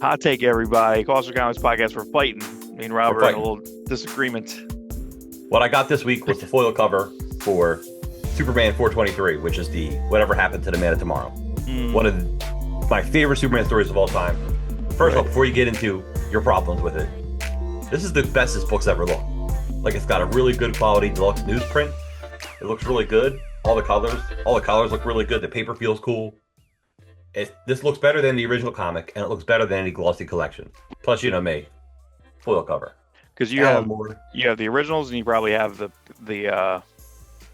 Hot take, everybody. Cost Comics podcast. We're fighting. Me and We're Robert in a fighting. little disagreement. What I got this week was the foil cover for Superman 423, which is the Whatever Happened to the Man of Tomorrow. One Mm, of my favorite Superman stories of all time. First of all, right. before you get into your problems with it, this is the best this book's ever looked. Like, it's got a really good quality deluxe newsprint. It looks really good. All the colors look really good. The paper feels cool. This looks better than the original comic, and it looks better than any glossy collection. Plus, you know me, foil cover. Because Alan Moore. you have the originals, and you probably have the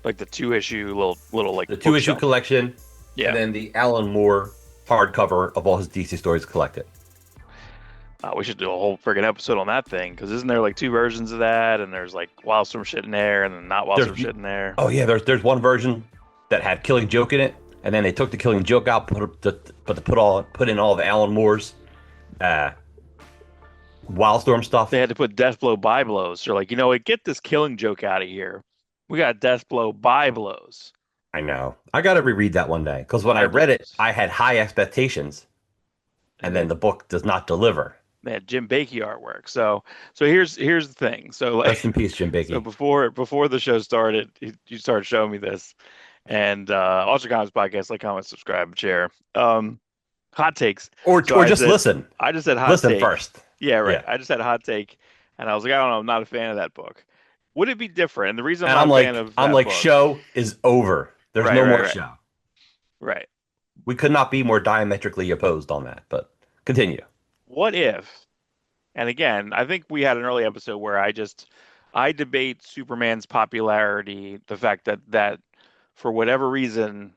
like the 2 issue little like The two-issue bookshelf. collection, Yeah. and then the Alan Moore hardcover of all his DC stories collected. We should do a whole friggin' episode on that thing. Because isn't there like two versions of that? And there's like Wildstorm shit in there, and then not There's Wildstorm shit in there. oh yeah, there's one version that had Killing Joke in it, and then they took the Killing Joke out, put in all the Alan Moore's uh, Wildstorm stuff. They had to put Deathblow by blows. So like, what? Get this Killing Joke out of here. We got Deathblow by blows. I know. I got to reread that one day because when I By read it, blows. I had high expectations, and then the book does not deliver. They had Jim Bakey artwork. So here's the thing. So Rest like in peace, Jim so Bakey. before the show started, you started showing me this, and Ultra Comics podcast, like, comment, subscribe, share. Hot takes. So Or just listen. I just said hot Listen take. first. Yeah, right. Yeah. I just had a hot take, and I was like, I don't know, I'm not a fan of that book. Would it be different? And the reason I'm And not a fan of I'm that like, book, show is over. There's right, no right, more right, show. right. We could not be more diametrically opposed on that, but continue. What if? And again, I think we had an early episode where I debate Superman's popularity, the fact that for whatever reason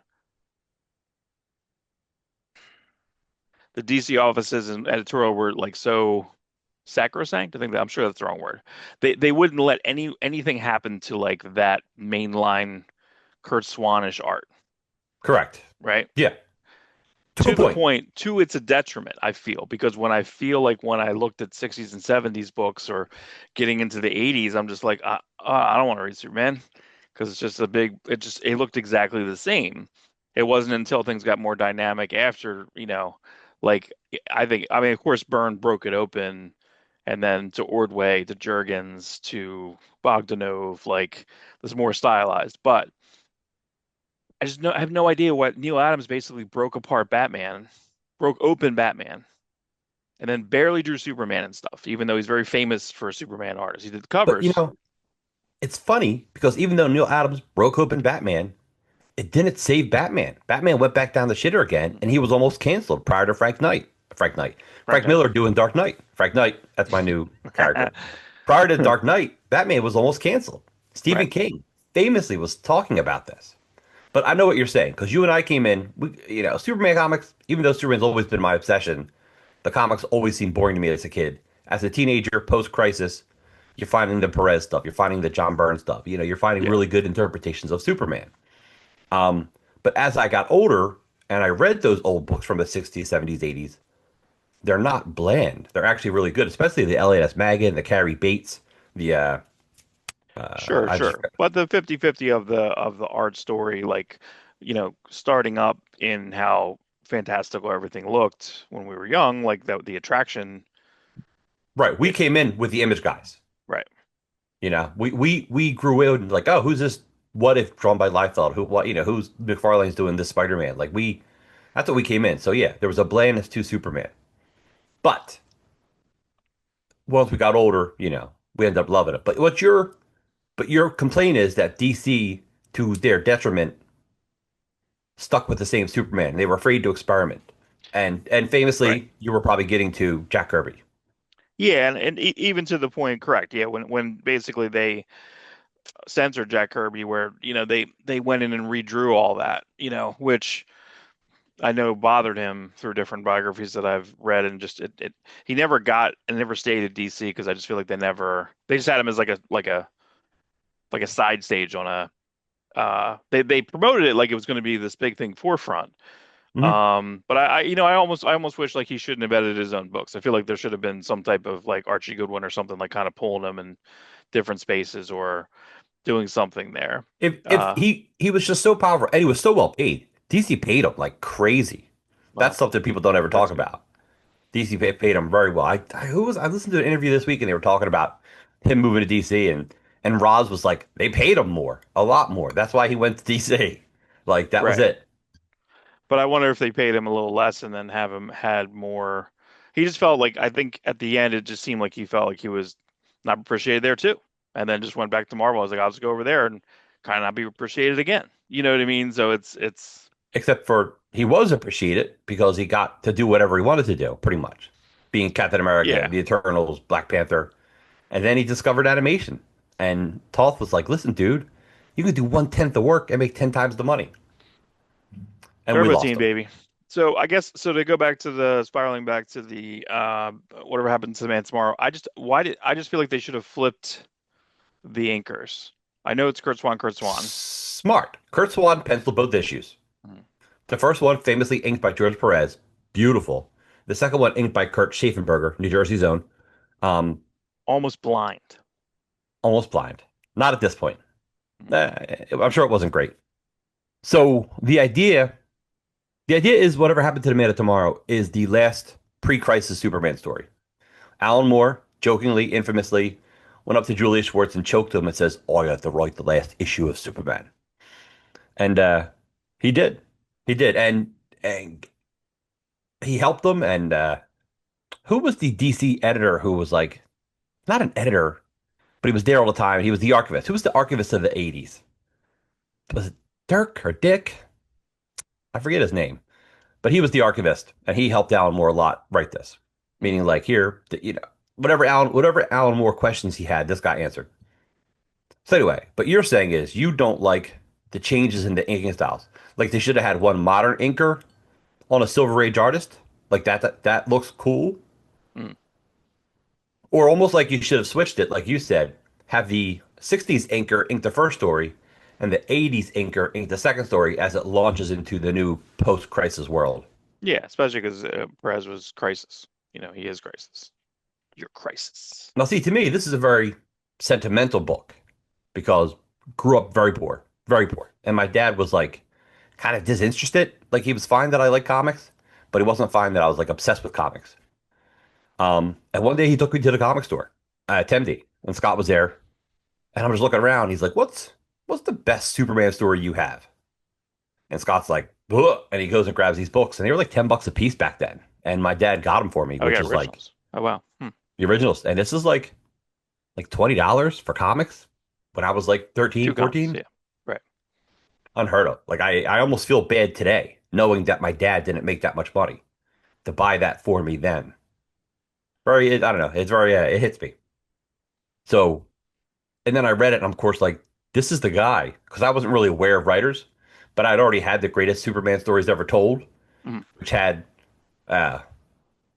the DC offices and editorial were like so sacrosanct. I think that I'm sure that's the wrong word. They wouldn't let anything happen to like that mainline Kurt Swanish art, Correct. right? Yeah. To a To the point. point, to it's a detriment, I feel, because when I looked at 60s and 70s books or getting into the 80s, I'm just like, I don't want to read Superman because it's just it looked exactly the same. It wasn't until things got more dynamic after, like I mean, of course, Byrne broke it open, and then to Ordway, to Jurgens, to Bogdanov, like this more stylized, but. I have no idea what Neil Adams basically broke open Batman, and then barely drew Superman and stuff, even though he's very famous for a Superman artist. He did the But covers. it's funny because even though Neil Adams broke open Batman, it didn't save Batman. Batman went back down the shitter again, and he was almost canceled prior to Frank Frank Miller doing Dark Knight. Frank Knight, that's my new character. Knight. Prior to Dark Knight, Batman was almost canceled. Stephen Right. King famously was talking about this. But I know what you're saying because you and I came in, Superman comics, even though Superman's always been my obsession, the comics always seemed boring to me as a kid. As a teenager, post-crisis, you're finding the Perez stuff, you're finding the John Byrne stuff, you're finding Yeah. really good interpretations of Superman. But as I got older and I read those old books from the 60s, 70s, 80s, they're not bland. They're actually really good, especially the L.A.S. Magan, the Carrie Bates, the Sure, I just sure. But the 50-50 of the art story, like, starting up in how fantastical everything looked when we were young, like the attraction. right. We It, came in with the image guys. right. We grew in like, oh, who's this? What if drawn by Liefeld? Who's McFarlane's doing this Spider-Man? That's what we came in. So yeah, there was a blandness to Superman. But once we got older, we ended up loving it. But your complaint is that DC, to their detriment, stuck with the same Superman. They were afraid to experiment. And Right. famously, you were probably getting to Jack Kirby. Yeah, and even to the point, correct. Yeah, when basically they censored Jack Kirby, where they went in and redrew all that, which I know bothered him through different biographies that I've read, and just he never got and never stayed at DC because I just feel like they just had him as like a side stage on a they promoted it like it was going to be this big thing forefront. Hmm. But I almost wish like he shouldn't have edited his own books. I feel like there should have been some type of like Archie Goodwin or something, like kind of pulling him in different spaces or doing something there. If Uh, he was just so powerful and he was so well paid, DC paid him like crazy. That's well, something people don't ever that's talk good. about. DC paid him very well. I listened to an interview this week and they were talking about him moving to DC and Roz was like, they paid him more, a lot more. That's why he went to DC. Like that was Right. it. But I wonder if they paid him a little less and then have him had more. He just felt like I think at the end it just seemed like he felt like he was not appreciated there too, and then just went back to Marvel. I was like, I'll just go over there and kind of not be appreciated again. You know what I mean? So it's Except for he was appreciated because he got to do whatever he wanted to do, pretty much. Being Captain America, yeah, the Eternals, Black Panther. And then he discovered animation. And Toth was like, listen, dude, you can do 1/10 the work and make 10 times the money. And we Turbo lost Team him. baby. So I guess so to go back to the spiraling back to the whatever happens to the Man Tomorrow. I just feel like they should have flipped the anchors. I know it's Kurt Swan. Smart. Kurt Swan penciled both issues. Mhm. The first one, famously inked by George Perez. Beautiful. The second one, inked by Kurt Schaffenberger, New Jersey's own. Um, Almost blind. almost blind. Not at this point. Mhm. I'm sure it wasn't great. So the idea is whatever happened to the Man of Tomorrow is the last pre-crisis Superman story. Alan Moore, jokingly, infamously, went up to Julius Schwartz and choked him and says, "Oh, I have to write the last issue of Superman." And he did. He did. And he helped them. And who was the DC editor who was like, not an editor, but he was there all the time. He was the archivist. Who was the archivist of the 80s? Was it Dirk or Dick? I forget his name. But he was the archivist, and he helped Alan Moore a lot write this. Mhm. Meaning, like here, whatever Alan Moore questions he had, this guy answered. So anyway, but you're saying is you don't like the changes in the inking styles. Like they should have had one modern inker on a Silver Age artist. Like that looks cool. Mm. Or almost like you should have switched it, like you said, have the 60s inker ink the first story and the 80s inker ink the second story as it launches into the new post-crisis world. Yeah, especially because Perez was Crisis. You know, he is Crisis. Your Crisis. Now, see, to me, this is a very sentimental book because grew up very poor, very poor. And my dad was like kind of disinterested. Like he was fine that I like comics, but he wasn't fine that I was like obsessed with comics. And one day he took me to the comic store at Temdi, and Scott was there, and I'm just looking around. He's like, "What's the best Superman story you have?" And Scott's like, "Ugh," and he goes and grabs these books, and they were like $10 a piece back then. And my dad got them for me, Oh, we which got is like originals. Oh, wow. the originals. And this is like $20 for comics when I was like Two 13, comics. 14. Yeah. Right. Unheard of. Like I almost feel bad today knowing that my dad didn't make that much money to buy that for me then. I don't know. It's very, it hits me. So, and then I read it and I'm of course like, this is the guy. Because I wasn't really aware of writers, but I'd already had the greatest Superman stories ever told, Mhm. which had uh,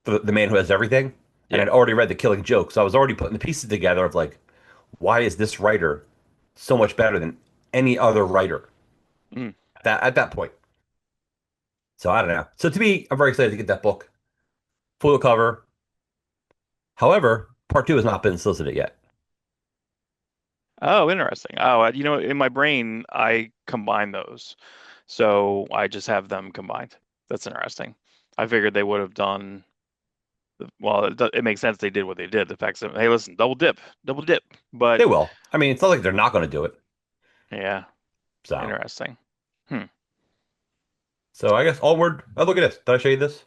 the man who has everything. And Yeah. I'd already read The Killing Joke. So I was already putting the pieces together of like, why is this writer so much better than any other writer Mm. at that point? So I don't know. So to me, I'm very excited to get that book. Full cover. However, part two has not been solicited yet. Oh, interesting. Oh, you know, in my brain, I combine those. So I just have them combined. That's interesting. I figured they would have done, well, it makes sense they did what they did. The fact that, hey, listen, double dip, double dip. But They will. I mean, it's not like they're not going to do it. yeah, So, interesting. Hmm. so I guess onward. Oh, look at this. Did I show you this?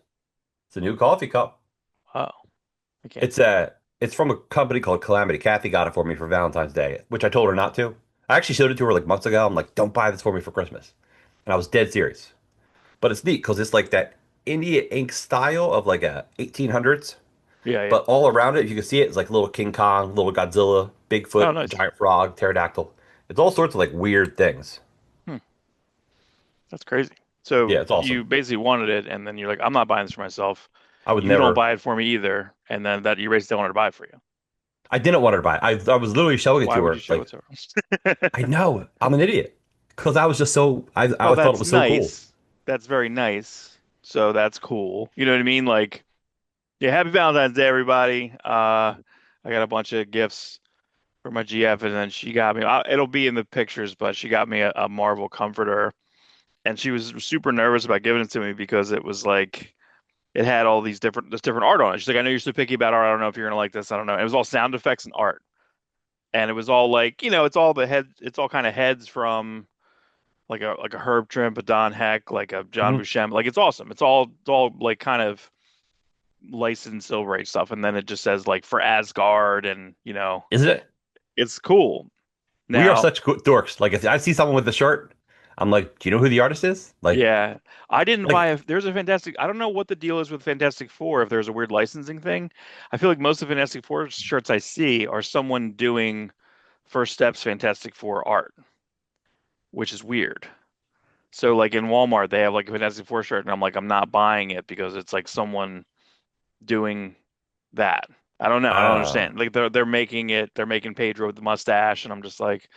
It's a new coffee cup. Oh, I can't. It's from a company called Calamity. Kathy got it for me for Valentine's Day, which I told her not to. I actually showed it to her like months ago. I'm like, don't buy this for me for Christmas. And I was dead serious. But it's neat because it's like that India ink style of like a 1800s. Yeah, yeah. But all around it, if you can see it, it's like little King Kong, little Godzilla, Oh, Bigfoot, nice. giant frog, pterodactyl. It's all sorts of like weird things. Hmm. That's crazy. So Yeah, it's awesome. you basically wanted it, and then you're like, I'm not buying this for myself. I would You don't never. buy it for me either. And then that you basically wanted to buy it for you. I didn't want her to buy it. I was literally showing it Why to would you her. show Like, it to her? I know I'm an idiot because I was just so I Well, thought it that's was so cool. nice. That's very nice. So that's cool. You know what I mean? Like, yeah, happy Valentine's Day, everybody. I got a bunch of gifts for my GF, and then she got me. It'll be in the pictures, but she got me a Marvel comforter, and she was super nervous about giving it to me because it was like it had all this different art on it. She's like, I know you're so picky about art. I don't know if you're gonna like this. I don't know. And it was all sound effects and art, and it was all like, it's all the head, it's all kind of heads from like a Herb Trimp, a Don Heck, like a John Hmm. Buscemi. Like it's all like kind of licensed Silver Age stuff, and then it just says like for Asgard, and Isn't it? it's cool. We are Now, such dorks. Like if I see someone with the shirt, I'm like, do you know who the artist is? yeah, I didn't buy Like, a. There's a Fantastic. I don't know what the deal is with Fantastic Four. If there's a weird licensing thing, I feel like most of Fantastic Four shirts I see are someone doing First Steps Fantastic Four art, which is weird. So like in Walmart, they have like a Fantastic Four shirt, and I'm like, I'm not buying it because it's like someone doing that. I don't know. I don't uh, understand. Like they're making Pedro with the mustache, and I'm just like,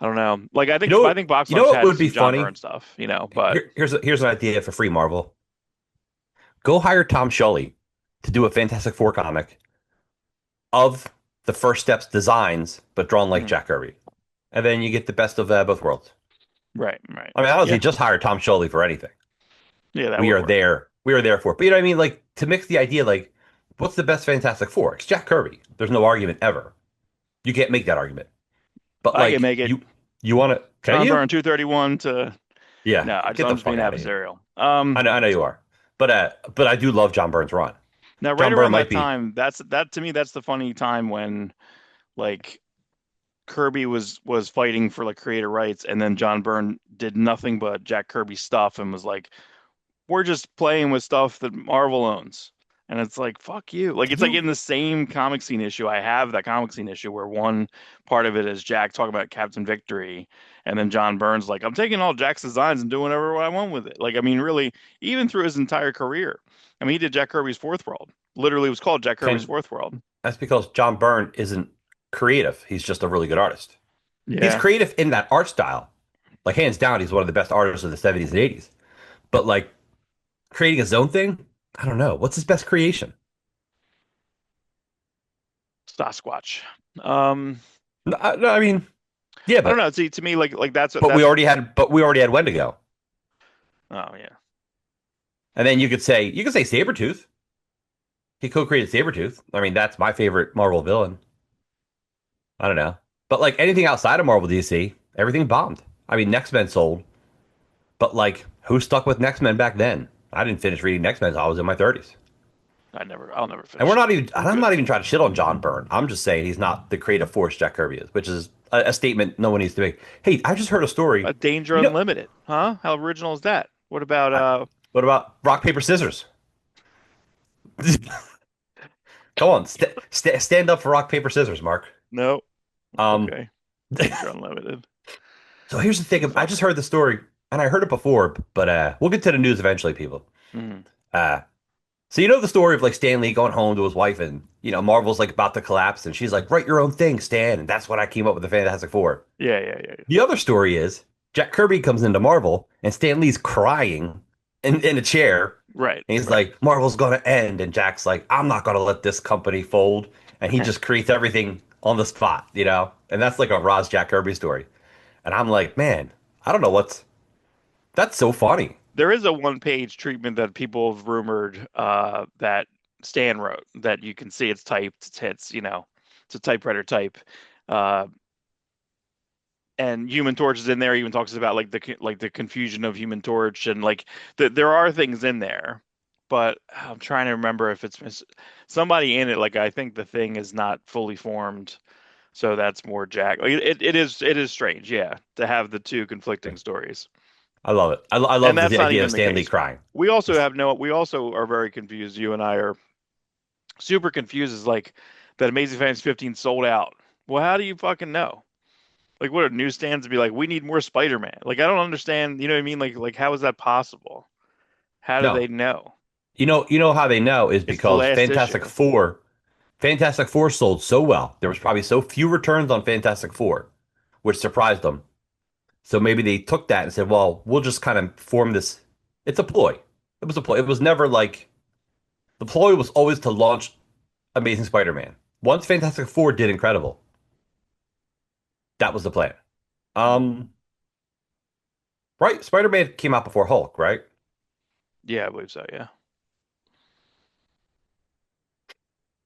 I don't know. Like I think Box you know Lunch what had would be some John funny? Byrne stuff, but Here's an idea for free Marvel. Go hire Tom Scully to do a Fantastic Four comic of the First Steps designs, but drawn like mm, Jack Kirby, and then you get the best of both worlds. right, right. I mean, honestly, Yeah. just hire Tom Scully for anything. Yeah, that We would are work. there. We are there for it. But you know what I mean? Like to mix the idea, like, what's the best Fantastic Four? It's Jack Kirby. There's no argument ever. You can't make that argument. But I can like make it you want to? Can John you? Byrne 231 to Yeah. no, Get I'm the just being fuck out of here. adversarial. I know you are. But I do love John Burns' run. Now right John Byrne around might that be time, that to me, that's the funny time when like Kirby was fighting for like creator rights, and then John Byrne did nothing but Jack Kirby stuff and was like, we're just playing with stuff that Marvel owns. And it's like, fuck you. Like, can it's like you in the same comic scene issue. I have that comic scene issue where one part of it is Jack talking about Captain Victory. And then John Burns, like, I'm taking all Jack's designs and doing whatever I want with it. Like, I mean, really, even through his entire career. I mean, he did Jack Kirby's Fourth World. Literally, it was called Jack Kirby's can Fourth World. that's because John Byrne isn't creative. He's just a really good artist. He's Yeah. creative in that art style. Like hands down, he's one of the best artists of the 70s and 80s. But like creating his own thing, I don't know. What's his best creation? Sasquatch. Um, No, I mean, yeah, I don't know. See, to me, like that's but we already had Wendigo. oh yeah. And then you could say Sabretooth. He co-created Sabretooth. I mean, that's my favorite Marvel villain. I don't know. But like anything outside of Marvel DC, everything bombed. I mean, Next Men sold, but like who stuck with Next Men back then? I didn't finish reading Next Men until I was in my 30s. I'll never And finish it. It was I'm good. not even trying to shit on John Byrne. I'm just saying he's not the creative force Jack Kirby is, which is a statement no one needs to make. Hey, I just heard a story. A Danger You know, Unlimited, huh? How original is that? What about I, what about rock, paper, scissors? Come on, stand up for rock, paper, scissors, Mark. no? Um, Okay. Danger Unlimited. so here's the thing. I Fuck. just heard the story, and I heard it before, but we'll get to the news eventually, people. Mm. Uh, so you know the story of like Stan Lee going home to his wife, and Marvel's like about to collapse, and she's like, "Write your own thing, Stan," and that's when I came up with the Fantastic Four. Yeah, yeah, yeah, yeah. The other story is Jack Kirby comes into Marvel, and Stan Lee's crying in a chair, Right, and he's right. like, "Marvel's gonna end," and Jack's like, "I'm not gonna let this company fold," and he just creates everything on the spot. And that's like a Roz Jack Kirby story. And I'm like, man, I don't know that's so funny. There is a one-page treatment that people have rumored that Stan wrote that you can see it's typed, it's a typewriter type. Uh, and Human Torch is in there. Even talks about like the confusion of Human Torch and like there are things in there, but I'm trying to remember if it's somebody in it. Like I think the Thing is not fully formed, so that's more Jack. Like it is strange, yeah, to have the two conflicting stories, I love it. I and love that's the not idea of even the Stan Lee case. crying. We also are very confused. You and I are super confused. Is like that Amazing Fans 15 sold out. Well, how do you fucking know? Like, what are newsstands to be like? We need more Spider-Man. Like, I don't understand. You know what I mean? Like, how is that possible? How do No, they know? you know how they know is It's the because last issue. Fantastic Four sold so well. There was probably so few returns on Fantastic Four, which surprised them. So maybe they took that and said, "Well, we'll just kind of form this." It's a ploy. It was a ploy. It was never like the ploy was always to launch Amazing Spider-Man. Once Fantastic Four did Incredible, that was the plan. Um, right? Spider-Man came out before Hulk, right? Yeah, I believe so. Yeah.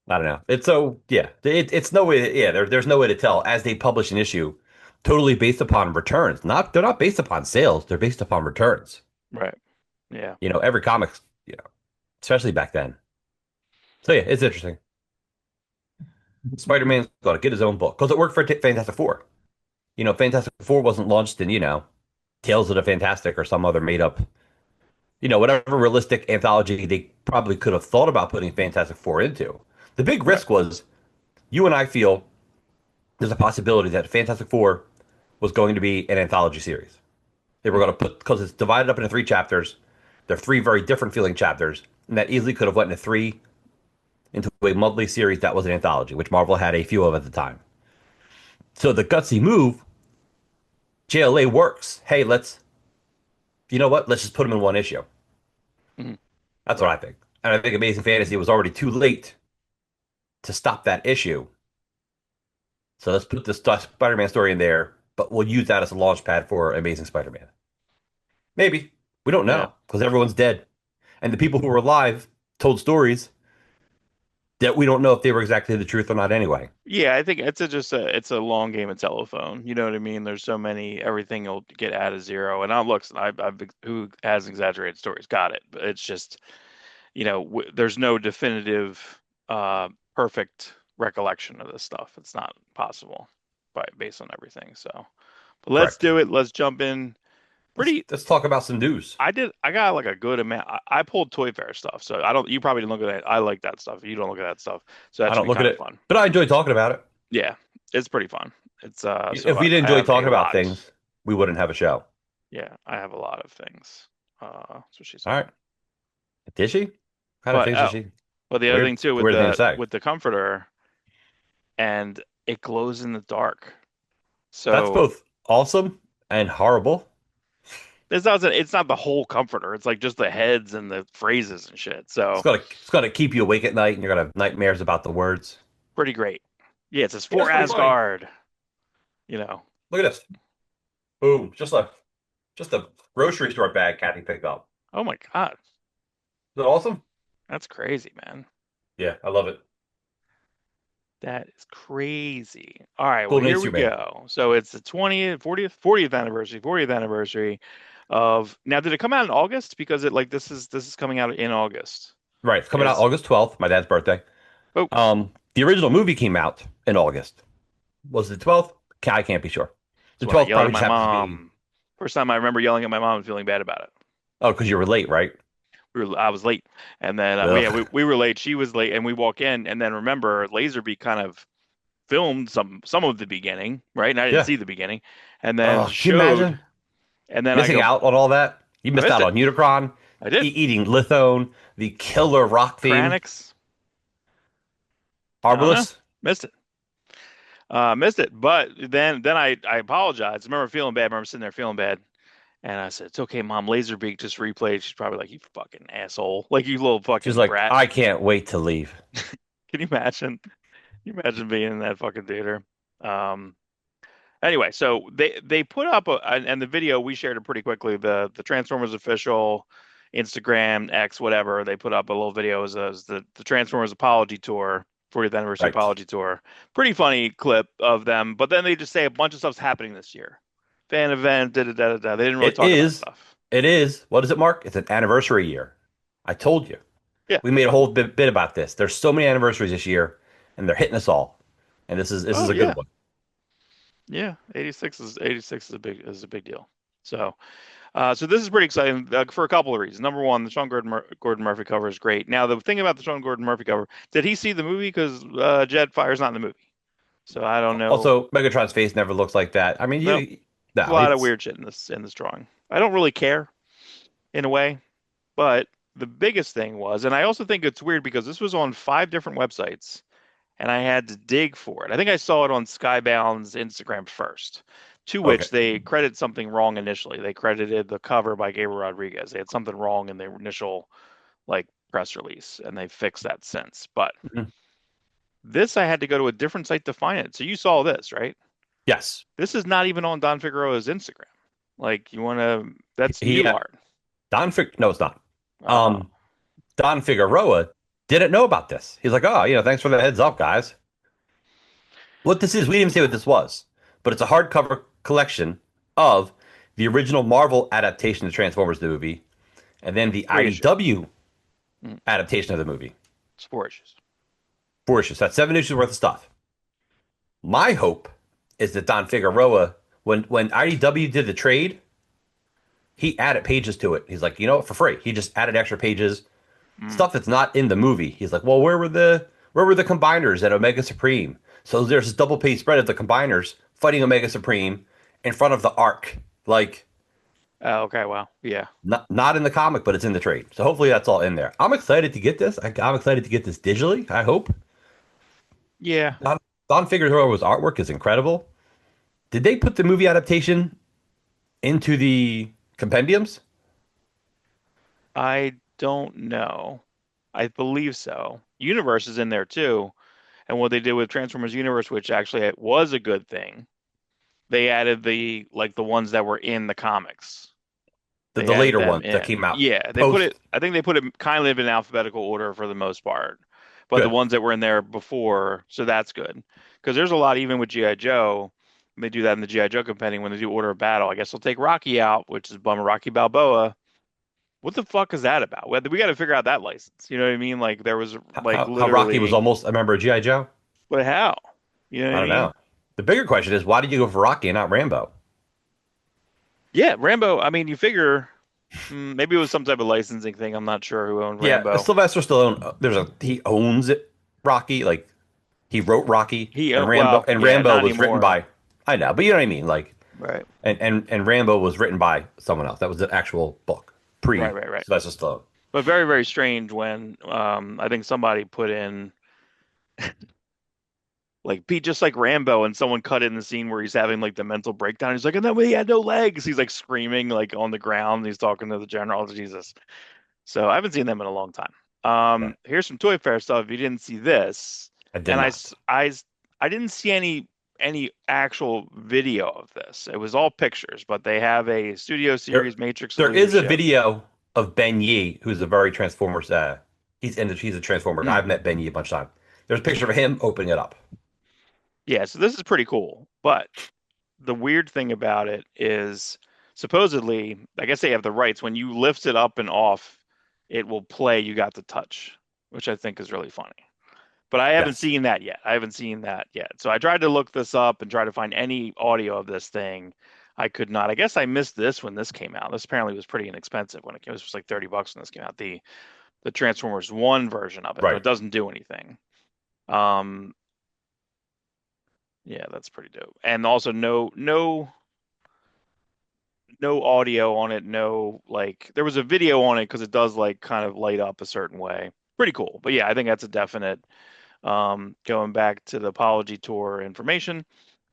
I don't know. It's so yeah. It's no way. Yeah, there's no way to tell as they publish an issue, totally based upon returns. Not they're not based upon sales. They're based upon returns. Right. Yeah. Every comic, you know, especially back then. So yeah, it's interesting. Spider-Man's got to get his own book because it worked for Fantastic Four. Fantastic Four wasn't launched in Tales of the Fantastic or some other made up, whatever realistic anthology they probably could have thought about putting Fantastic Four into. The big Right. risk was you and I feel there's a possibility that Fantastic Four was going to be an anthology series. They were going to Hmm. put because it's divided up into three chapters. They're three very different feeling chapters, and that easily could have went into a monthly series that was an anthology, which Marvel had a few of at the time. So the gutsy move, JLA works. Hey, you know what? Let's just put them in one issue. Hmm. That's what Right. I think. And I think Amazing Fantasy was already too late to stop that issue. So let's put this Spider-Man story in there, but we'll use that as a launch pad for Amazing Spider-Man. Maybe. We don't Yeah. know because everyone's dead. And the people who were alive told stories that we don't know if they were exactly the truth or not anyway. Yeah, I think it's a long game of telephone. You know what I mean? There's so many, everything will get out of zero. And I'll look, I've who has exaggerated stories, got it. But it's just, there's no definitive, perfect recollection of this stuff. It's not possible, based on everything. So, but let's Correct. do it. Let's jump in. Let's Pretty. let's talk about some news. I got like a good amount. I pulled Toy Fair stuff, so I don't. You probably didn't look at that. I like that stuff. You don't look at that stuff, so that I should don't be look at kind of it, fun. but I enjoy talking about it. Yeah, it's pretty fun. It's so If we didn't I enjoy have a talking about lot. things, we wouldn't have a show. Yeah, I have a lot of things. That's what she All said. right. Did she? What kind of But things did she? but the other Weird, thing too with weird thing to the say. with the comforter, and it glows in the dark. That's So both awesome and horrible. it's not the whole comforter. It's like just the heads and the phrases and shit. It's So gonna it's gonna keep you awake at night, and you're gonna have nightmares about the words. pretty great. Yeah, it says Yeah, for it's pretty funny. Asgard. You know. Look at this. Boom. Just a grocery store bag Kathy picked up. Oh my God. Is that awesome? That's crazy, man. Yeah, I love it. That is crazy. All right, well, Golden Age here we Superman. go. So it's the 20th, 40th anniversary, 40th anniversary of now, did it come out in August? Because this is coming out in August. Right. It's coming out Is August 12th, my dad's birthday. oh, The original movie came out in August. Was it the 12th? I can't be sure. it's The when I 12th yelled probably at just my happens to be, mom. First time I remember yelling at my mom and feeling bad about it. oh, because you were late, right? I was late, and then yeah, Ugh. we were late. She was late, and we walk in, and then remember Laserbeak kind of filmed some of the beginning, right? And I didn't Yeah. see the beginning, and then Oh, can you showed, imagine and then I missing go, out on all that? You I missed missed out it. on Unicron, I did. eating Lithone, the killer rock theme, Kranix. I don't know. Arbalest. Missed it. Missed it. But then I apologized. I remember feeling bad. I remember sitting there feeling bad. And I said, it's okay, Mom. Laserbeak just replayed. She's probably like, you fucking asshole. Like, you little She's fucking like, brat. I can't wait to leave. Can you imagine? Can you imagine being in that fucking theater? Um, anyway, so they put up and the video we shared it pretty quickly. The Transformers official Instagram, X, whatever. They put up a little video as the Transformers apology tour, 40th anniversary Right. apology tour. Pretty funny clip of them. But then they just say a bunch of stuff's happening this year. Fan event, da da da da. Da. They didn't really It talk about is. stuff. It is. What does it mark? It's an anniversary year. I told you. Yeah. We made a whole bit about this. There's so many anniversaries this year, and they're hitting us all. And this is Oh a yeah. good one. Yeah. 86 is a big deal. So so this is pretty exciting for a couple of reasons. Number one, the Sean Gordon Murphy cover is great. Now the thing about the Sean Gordon Murphy cover, did he see the movie? Because Jetfire's not in the movie, so I don't know. Also, Megatron's face never looks like that. I mean, No, no, a lot of it's weird shit in this drawing. I don't really care in a way, but the biggest thing was, and I also think it's weird because this was on 5 different websites, and I had to dig for it. I think I saw it on Skybound's Instagram first, to okay. which they credit something wrong initially. They credited the cover by Gabriel Rodriguez. They had something wrong in their initial like press release, and they fixed that since. But Mhm. this I had to go to a different site to find it. So you saw this, right? Yes. This is not even on Don Figueroa's Instagram. Like you want to, that's He new art. No, it's not. Uh, Um, Don Figueroa. Didn't know about this. He's like, oh, thanks for the heads up, guys. What this is, we didn't even say what this was, but it's a hardcover collection of the original Marvel adaptation of Transformers the movie, and then the 3 issue. IDW Mm, adaptation of the movie. it's 4 issues. 4 issues. That's 7 issues worth of stuff. My hope is that Don Figueroa, when IDW did the trade, he added pages to it. He's like, you know what, for free. He just added extra pages, Mm. stuff that's not in the movie. He's like, well, where were the combiners at Omega Supreme? So there's this double page spread of the combiners fighting Omega Supreme in front of the Ark. Like, Oh, okay, wow. Yeah. not in the comic, but it's in the trade. So hopefully that's all in there. I'm excited to get this. I'm excited to get this digitally. I hope. Yeah. Don, Don Figueroa's artwork is incredible. Did they put the movie adaptation into the compendiums? I don't know. I believe so. Universe is in there too. And what they did with Transformers Universe, which actually it was a good thing, they added the ones that were in the comics. The, They the added later them ones that in. came out Yeah, they put it, post. I think they put it kind of in alphabetical order for the most part. But the Good. ones that were in there before, so that's good. Because there's a lot even with G.I. Joe. They do that in the G.I. Joe compendium when they do Order of Battle. I guess they'll take Rocky out, which is bummer, Rocky Balboa. What the fuck is that about? We got to figure out that license. You know what I mean? Like there was like How Rocky was literally, almost a member of G.I. Joe? but how? You know what I I don't mean? know. The bigger question is, why did you go for Rocky and not Rambo? Yeah, Rambo. I mean, you figure maybe it was some type of licensing thing. I'm not sure who owned Yeah, Rambo. Sylvester Stallone. He owns it. Rocky, like he wrote Rocky, and Rambo, Well, and yeah, Rambo not was written anymore. by. I know, but you know what I mean. Like, Right, and Rambo was written by someone else. That was the actual book right, pre right, right. Sylvester Stallone. But very, very strange when I think somebody put in like Pete just like Rambo and someone cut in the scene where he's having like the mental breakdown. He's like, and then he had no legs. He's like screaming like on the ground. He's talking to the general. Jesus. So I haven't seen them in a long time. Yeah, Here's some Toy Fair stuff. If you didn't see this, I did and not. I didn't see any actual video of this. It was all pictures, but they have a Studio There, Series Matrix of there is a Leadership. video of Ben Yee, who's a very Transformers. He's a Transformer guy. Mm. I've met Ben Yee a bunch of times. There's a picture of him opening it up. Yeah, so this is pretty cool. But the weird thing about it is supposedly, I guess they have the rights. When you lift it up and off, it will play You Got the Touch, which I think is really funny. But I haven't Yes. seen that yet. I haven't seen that yet. So I tried to look this up and try to find any audio of this thing. I could not. I guess I missed this when this came out. This apparently was pretty inexpensive when it came. It was like $30 when this came out. The Transformers One version of it, but Right. it doesn't do anything. Um, yeah, that's pretty dope. And also no audio on it. No like there was a video on it because it does like kind of light up a certain way. Pretty cool. But yeah, I think that's a definite. Going back to the apology tour information,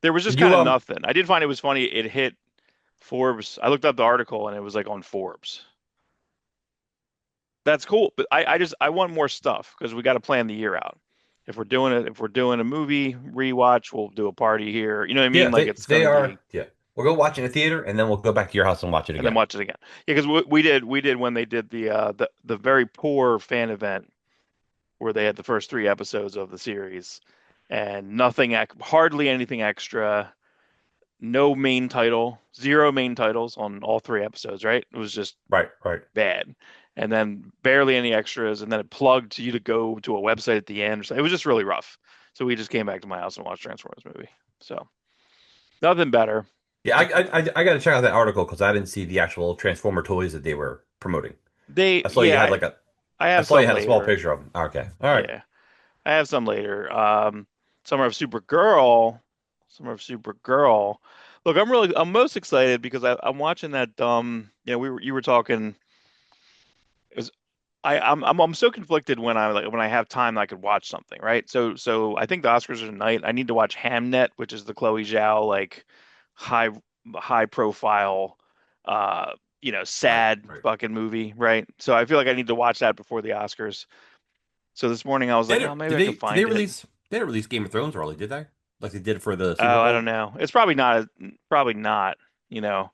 there was just Did kind you of nothing. I did find it was funny. It hit Forbes. I looked up the article and it was like on Forbes. That's cool, but I want more stuff because we got to plan the year out. If we're doing a movie rewatch, we'll do a party here. You know what I mean? Yeah, Like they it's they gonna are. be Yeah, we'll go watch it in the theater, and then we'll go back to your house and watch it and then again. watch it again. Yeah, because we did when they did the very poor fan event where they had the first 3 episodes of the series and hardly anything extra. No main title, zero main titles on all 3 episodes, right? It was just Right, right. bad. And then barely any extras, and then it plugged you to go to a website at the end. It was just really rough. So we just came back to my house and watched Transformers movie. So nothing better. Yeah, I got to check out that article because I didn't see the actual Transformer toys that they were promoting. I saw you Yeah, had like a, I I have saw you some had a small later. picture of them. Okay, all right. Yeah, I have some later. Summer of Supergirl. Summer of Supergirl. Look, I'm most excited because I'm watching that. You were talking. It was I'm so conflicted when when I have time I could watch something, right? So I think the Oscars are tonight. I need to watch Hamnet, which is the Chloe Zhao like high high profile Right, sad right. fucking movie, right? So I feel like I need to watch that before the Oscars. So this morning I was like, oh, maybe I could Did they find it. release? They didn't release Game of Thrones early, did they? Like they did for the Super Oh, I don't Bowl. know. It's probably not, you know,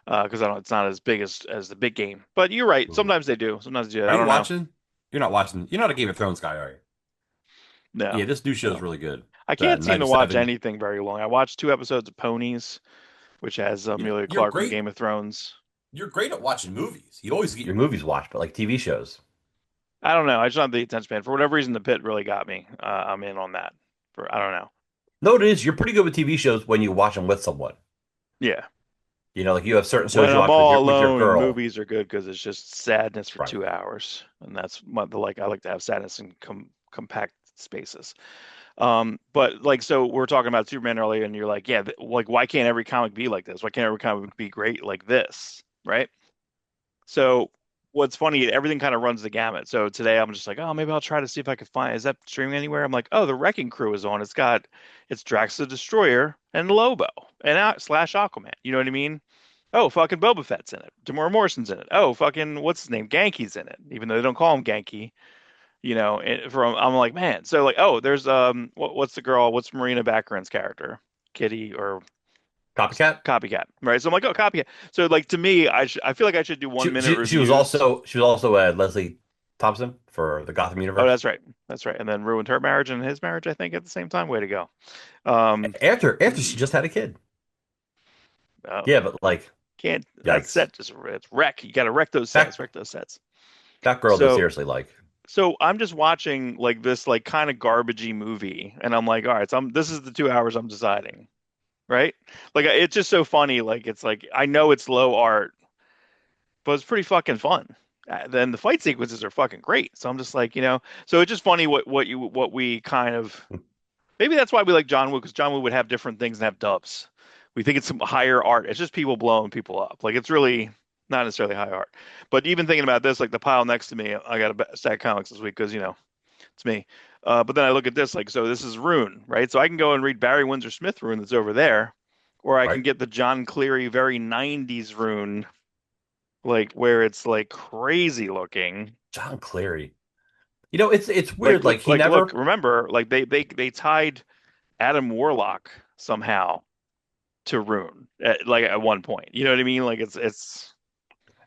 because I don't it's not as big as the big game. But you're right. Ooh. Sometimes they do. Sometimes they do. Are I you don't know. watching? You're not watching. You're not a Game of Thrones guy, are you? No, Yeah, this new show is no. really good. I The can't seem Night to of watch Seven. anything very long. I watched 2 episodes of Ponies, which has Amelia You're Clark from great. Game of Thrones. You're great at watching movies. You always get your movies watched, but like TV shows. I don't know. I just don't have the attention span. For whatever reason, The Pit really got me. I'm in on that. For I don't know. No, it is. You're pretty good with TV shows when you watch them with someone. Yeah. Like you have certain shows When you I'm watch with all your alone, girl. movies are good because it's just sadness for Right. 2 hours, and that's what the like. I like to have sadness in compact spaces. But like, so we're talking about Superman earlier, and you're like, yeah, like, why can't every comic be like this? Why can't every comic be great like this? Right? So what's funny, everything kind of runs the gamut. So today I'm just like, oh, maybe I'll try to see if I can find, is that streaming anywhere? I'm like, oh, the Wrecking Crew is on. It's Drax the Destroyer and Lobo and slash Aquaman. You know what I mean? Oh, fucking Boba Fett's in it. Tamora Morrison's in it. Oh, fucking what's his name? Genki's in it, even though they don't call him Genki. From I'm like, man. So like, oh, there's what's the girl? What's Marina Baccarin's character? Kitty or Copycat. Copycat, right? So I'm like, oh, Copycat. So like to me, I feel like I should do 1 minute reviews. She was also Leslie Thompson for the Gotham Oh, universe. that's right. That's right. And then ruined her marriage and his marriage, I think, at the same time. Way to go. Um, After she just had a kid. oh, Yeah, but like, can't that yikes. set just it's wreck. You got to wreck those sets, That wreck those sets. that girl they So seriously like. so I'm just watching like this like kind of garbagey movie, and I'm like, all right, so this is the 2 hours I'm deciding, right? Like it's just so funny. Like it's like I know it's low art, but it's pretty fucking fun. Then the fight sequences are fucking great. So I'm just like, so it's just funny what we kind of maybe that's why we like John Woo because John Woo would have different things and have dubs. We think it's some higher art. It's just people blowing people up. Like it's really not necessarily high art. But even thinking about this, like the pile next to me, I got a stack of comics this week because it's me. But then I look at this like so this is Rune, right? So I can go and read Barry Windsor Smith Rune that's over there, or I can Right? get the John Cleary very 90s Rune like where it's like crazy looking. John Cleary. It's Like weird. Like he look, never remember, like they tied Adam Warlock somehow to Rune at one point. You know what I mean? Like it's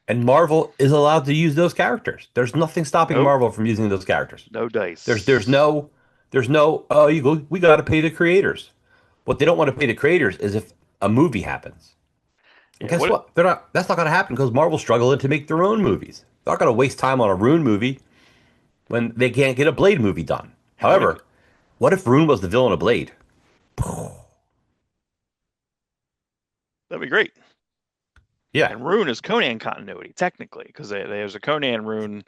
and Marvel is allowed to use those characters. There's nothing stopping nope, Marvel from using those characters. no There's dice. no oh we got to pay the creators. What they don't want to pay the creators is if a movie happens. And Yeah, guess what what? They're not. That's not going to happen because Marvel's struggling to make their own movies. They're not going to waste time on a Rune movie when they can't get a Blade movie done. that would However, what if Rune was the villain of Blade? that'd be great. Yeah. And Rune is Conan continuity technically because there's a Conan Rune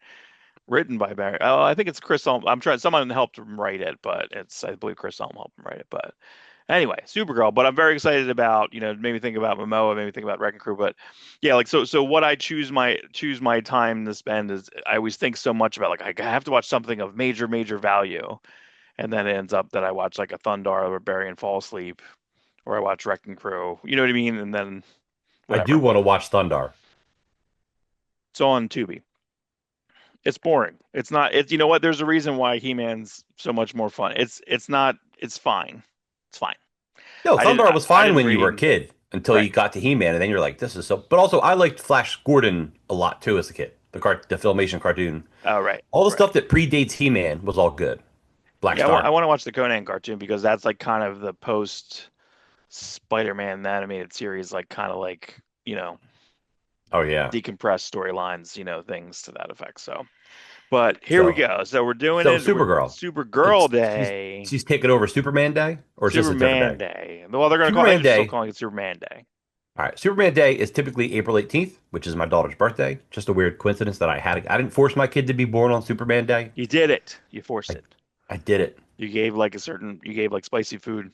written by Barry. Oh, I think it's Chris Elm. I'm trying. Someone helped him write it, but I believe Chris Elm helped him write it. But anyway, Supergirl. But I'm very excited about, made me think about Momoa, made me think about Wrecking Crew. But yeah, like so what I choose my time to spend is I always think so much about like I have to watch something of major value, and then it ends up that I watch like a Thundar or Barry and fall asleep, or I watch Wrecking Crew. You know what I mean? And then I do whatever. want to watch Thundar. It's on Tubi. It's boring. It's not. It's you know what? There's a reason why He-Man's so much more fun. It's not. It's fine. It's fine. No, I didn't. Thundar I, was I fine didn't when you were a read. kid until Right. you got to He-Man, and then you're like, this is so. But also, I liked Flash Gordon a lot too as a kid. The Filmation cartoon. Oh, right. All the Right. stuff that predates He-Man was all good. Black Yeah, I Star. want to watch the Conan cartoon because that's like kind of the post Spider-Man animated series, like kind of like Oh yeah. decompressed storylines, things to that effect. So, but here we So go. So we're doing so it. We're Supergirl. Supergirl It's she's Day, she's taking over Superman Day, or is this a different Superman day? Day. Well, they're gonna call. I think Superman they're still Day. calling it Superman Day. All right, Superman Day is typically April 18th, which is my daughter's birthday. Just a weird coincidence that I didn't force my kid to be born on Superman Day. You did it. You forced I it. I did it. You gave like spicy food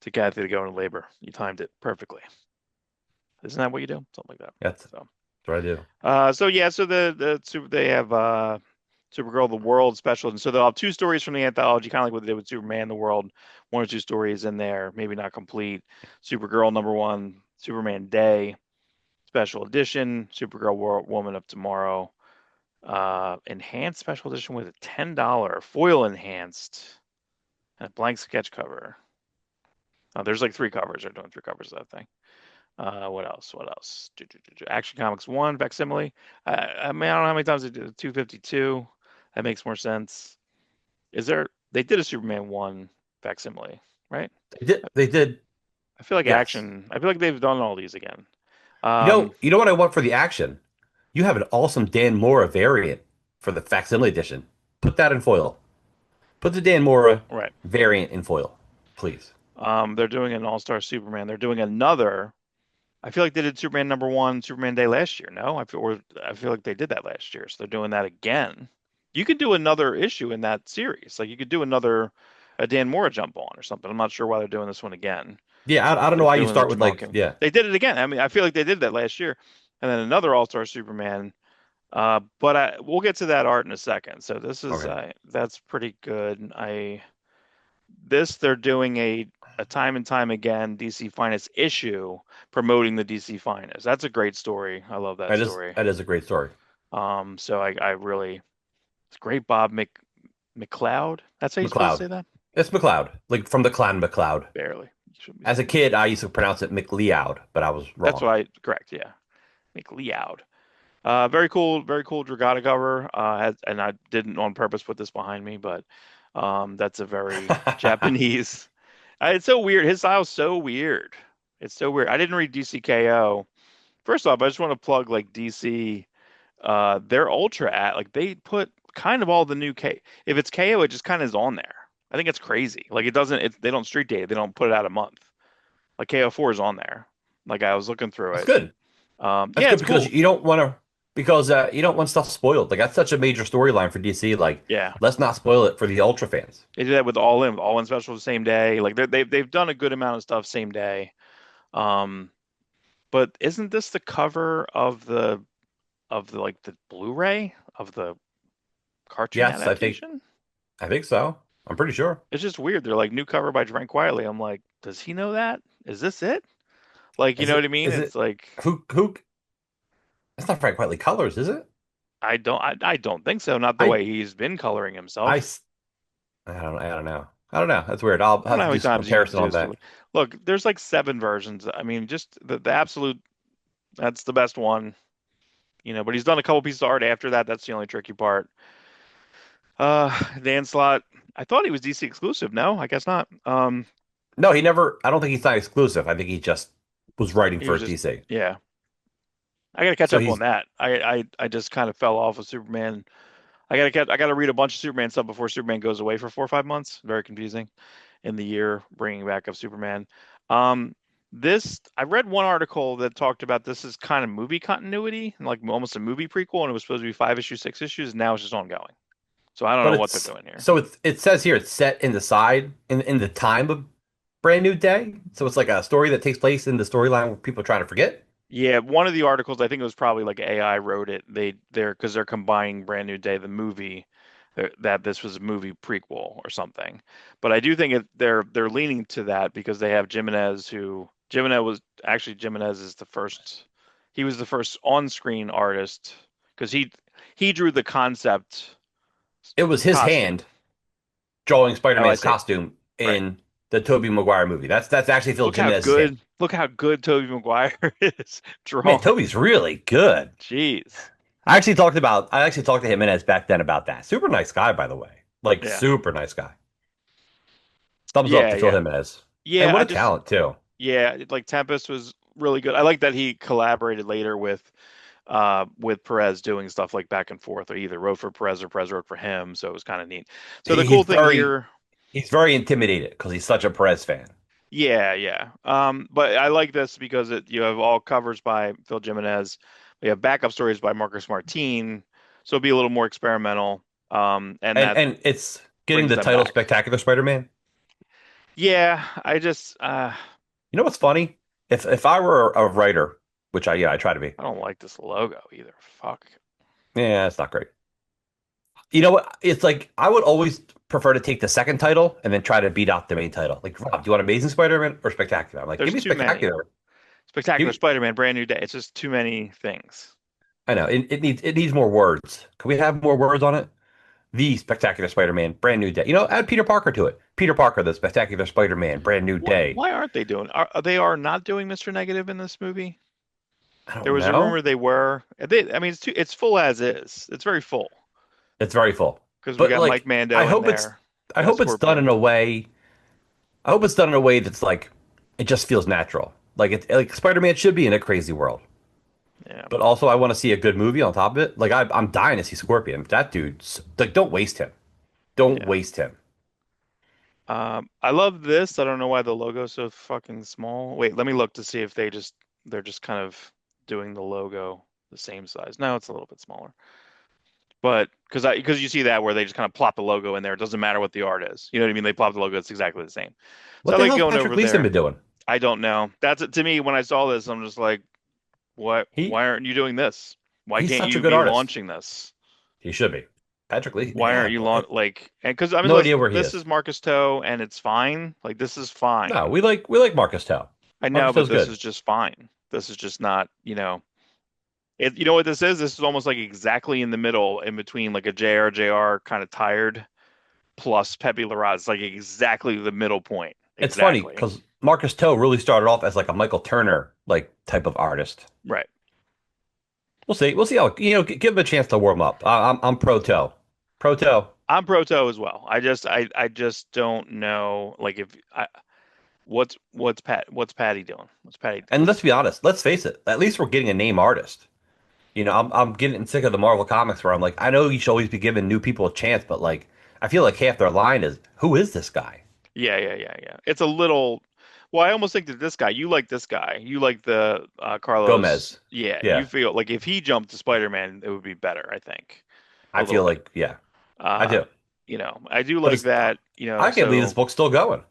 to Kathy to go into labor. You timed it perfectly. Isn't that what you do? Something like that. That's So, what I do. so yeah, so the super they have Supergirl the World special, and so they'll have 2 stories from the anthology, kind of like what they did with Superman the World, 1 or 2 stories in there, maybe not complete. Supergirl #1, Superman Day special edition, Supergirl World Woman of Tomorrow, enhanced special edition with a $10 foil enhanced and a blank sketch cover. There's like 3 covers. They're doing 3 covers of that thing. What else? What else? Action Comics 1 facsimile. I mean, I don't know how many times they did it. 252. That makes more sense. Is there? They did a Superman 1 facsimile, right? They did. They did. I feel like Yes. action. I feel like they've done all these again. You know. Um, You know what I want for the action? You have an awesome Dan Mora variant for the facsimile edition. Put that in foil. Put the Dan Mora right. variant in foil, please. They're doing an All-Star Superman. They're doing another. I feel like they did Superman number one, Superman Day last year. No, I feel like they did that last year, so they're doing that again. You could do another issue in that series. Like you could do another a Dan Mora jump on or something. I'm not sure why they're doing this one again. Yeah, I don't know They're why you doing the start with like Jamalkin. yeah. They did it again. I mean, I feel like they did that last year, and then another All-Star Superman. But we'll get to that art in a second. So this is Okay. that's pretty good. They're doing a time and time again DC Finest issue promoting the DC Finest. That's a great story. I love that story. That is a great story. So I really it's great. McLeod. That's how you're supposed to McLeod. say that? It's McLeod, like from the clan McLeod. Barely. You shouldn't be As a saying that. kid, I used to pronounce it McLeod, but I was That's wrong. what I correct. Yeah, McLeod. Very cool Dragata cover. And I didn't on purpose put this behind me, but that's a very Japanese. It's so weird. His style's so weird. It's so weird. I didn't read DCKO. First off, I just want to plug like DC. Their Ultra at like they put kind of all the new K. If it's KO, it just kind of is on there. I think it's crazy. Like it doesn't. They don't street date. They don't put it out a month. Like KO4 is on there. Like I was looking through That's it. good. That's Yeah, good it's because cool. you don't want to because you don't want stuff spoiled. Like that's such a major storyline for DC. Like Yeah. let's not spoil it for the Ultra fans. They do that with All In special the same day. Like they've done a good amount of stuff same day. Um, but isn't this the cover of the like the Blu-ray of the cartoon Yes, adaptation? I think so. I'm pretty sure. It's just weird. They're like new cover by Drank Quietly. I'm like, does he know that? Is this it? Like, you Is know what it I mean? is It's it like who it's not Frank Whiteley colors, is it? I don't think so. Not the I way he's been coloring I himself. s- I don't know. I don't know. That's weird. I'll I don't have know to how many do some times you can comparison do on this. that. Look, there's like seven versions. I mean, just the absolute that's the best one. But he's done a couple pieces of art after that. That's the only tricky part. Dan Slott, I thought he was DC exclusive. No, I guess not. No, he never. I don't think he's not exclusive. I think he just was writing He for was just, DC. yeah. I gotta catch So up on he's that. I just kind of fell off of Superman. I gotta read a bunch of Superman stuff before Superman goes away for 4 or 5 months. Very confusing in the year bringing back of Superman. Um, this I read one article that talked about this is kind of movie continuity, like almost a movie prequel, and it was supposed to be 5 issues, 6 issues. And now it's just ongoing. So I don't but know what they're it's doing here. so it says here it's set in the side in the time of Brand New Day. So it's like a story that takes place in the storyline where people are trying to forget. Yeah, one of the articles, I think it was probably like AI wrote it. They're because they're combining Brand New Day, the movie, that this was a movie prequel or something. But I do think they're leaning to that because they have Jimenez, who Jimenez was actually Jimenez is the first. He was the first on-screen artist because he drew the concept It was his costume. hand drawing Oh, I Spider-Man's see. costume Right. in the Tobey Maguire movie. That's actually Phil Jimenez's hand. Look how good Tobey Maguire is Man, drawing. Toby's really good. Jeez. I actually talked to Jimenez back then about that. Super nice guy, by the way. Like Yeah. super nice guy. Thumbs up Yeah, to Phil yeah. Jimenez. And Yeah, what I a just talent too. Yeah, like Tempest was really good. I like that he collaborated later with Perez doing stuff like back and forth, or either wrote for Perez or Perez wrote for him. So it was kind of neat. So the He, cool thing here, he's very intimidated because he's such a Perez fan. yeah, yeah. But I like this because you have all covers by Phil Jimenez. We have backup stories by Marcus Martin, so it'll be a little more experimental. And that And it's getting brings the them title back. Spectacular Spider-Man. Yeah, I just You know what's funny? If I were a writer, which I try to be. I don't like this logo either. Fuck. Yeah, it's not great. You know what? It's like I would always prefer to take the second title and then try to beat out the main title. Like, Rob, do you want Amazing Spider-Man or Spectacular? I'm like, give There's me too many. Spectacular. Spectacular Give, Spider-Man, brand new day. It's just too many things. I know it needs more words. Can we have more words on it? The Spectacular Spider-Man, brand new day. You know, add Peter Parker to it. Peter Parker, the Spectacular Spider-Man, brand new day. Why aren't they doing? They are not doing Mr. Negative in this movie? I There don't was a know. rumor they were. I mean, it's full as is. It's very full. It's very full. because we But got Mike like, I Mando in hope it's there I as hope it's done in Scorpion. a way. I hope it's done in a way that's like it just feels natural. Like it, like Spider-Man should be in a crazy world. Yeah. But also, I want to see a good movie on top of it. Like I'm dying to see Scorpion. That dude's like, don't waste him. Don't Yeah. waste him. I love this. I don't know why the logo's so fucking small. Wait, let me look to see if they're just kind of doing the logo the same size. No, it's a little bit smaller. But because you see that where they just kind of plop the logo in there. It doesn't matter what the art is. You know what I mean? They plop the logo, it's exactly the same. So What I the like hell's going Patrick over Gleason been there. doing? I don't know. That's to me when I saw this, I'm just like, what? He Why aren't you doing this? Why he's can't such a you good be artist. launching this? He should be. Patrick Lee. Why aren't Yeah, you like? And because I mean, no idea where he this is. is Marcus Toe, and it's fine. Like this is No, fine. we like Marcus Tau. I know, Marcus but Tau's this good. is just fine. This is just not, it. You know what this is? This is almost like exactly in the middle, in between like a JR kind of tired plus Pepe Larraz. Like exactly the middle point. It's funny Exactly. because Marcus Toe really started off as like a Michael Turner like type of artist. Right. We'll see. We'll see how give him a chance to warm up. I'm pro Toe. Pro Toe. I'm pro toe as well. I just don't know like if I what's Patty doing? What's Patty? And let's be honest. Let's face it. At least we're getting a name artist. I'm getting sick of the Marvel comics where I'm like, I know you should always be giving new people a chance, but like, I feel like half their line is, "Who is this guy?" Yeah. It's a little. Well, I almost think that this guy, you like this guy, you like the Carlos. Gomez. Yeah, you Yeah, feel like if he jumped to Spider-Man, it would be better. I think a I little feel bit. like yeah, I Uh, do. I do But like it's that. I can't believe this So book's still going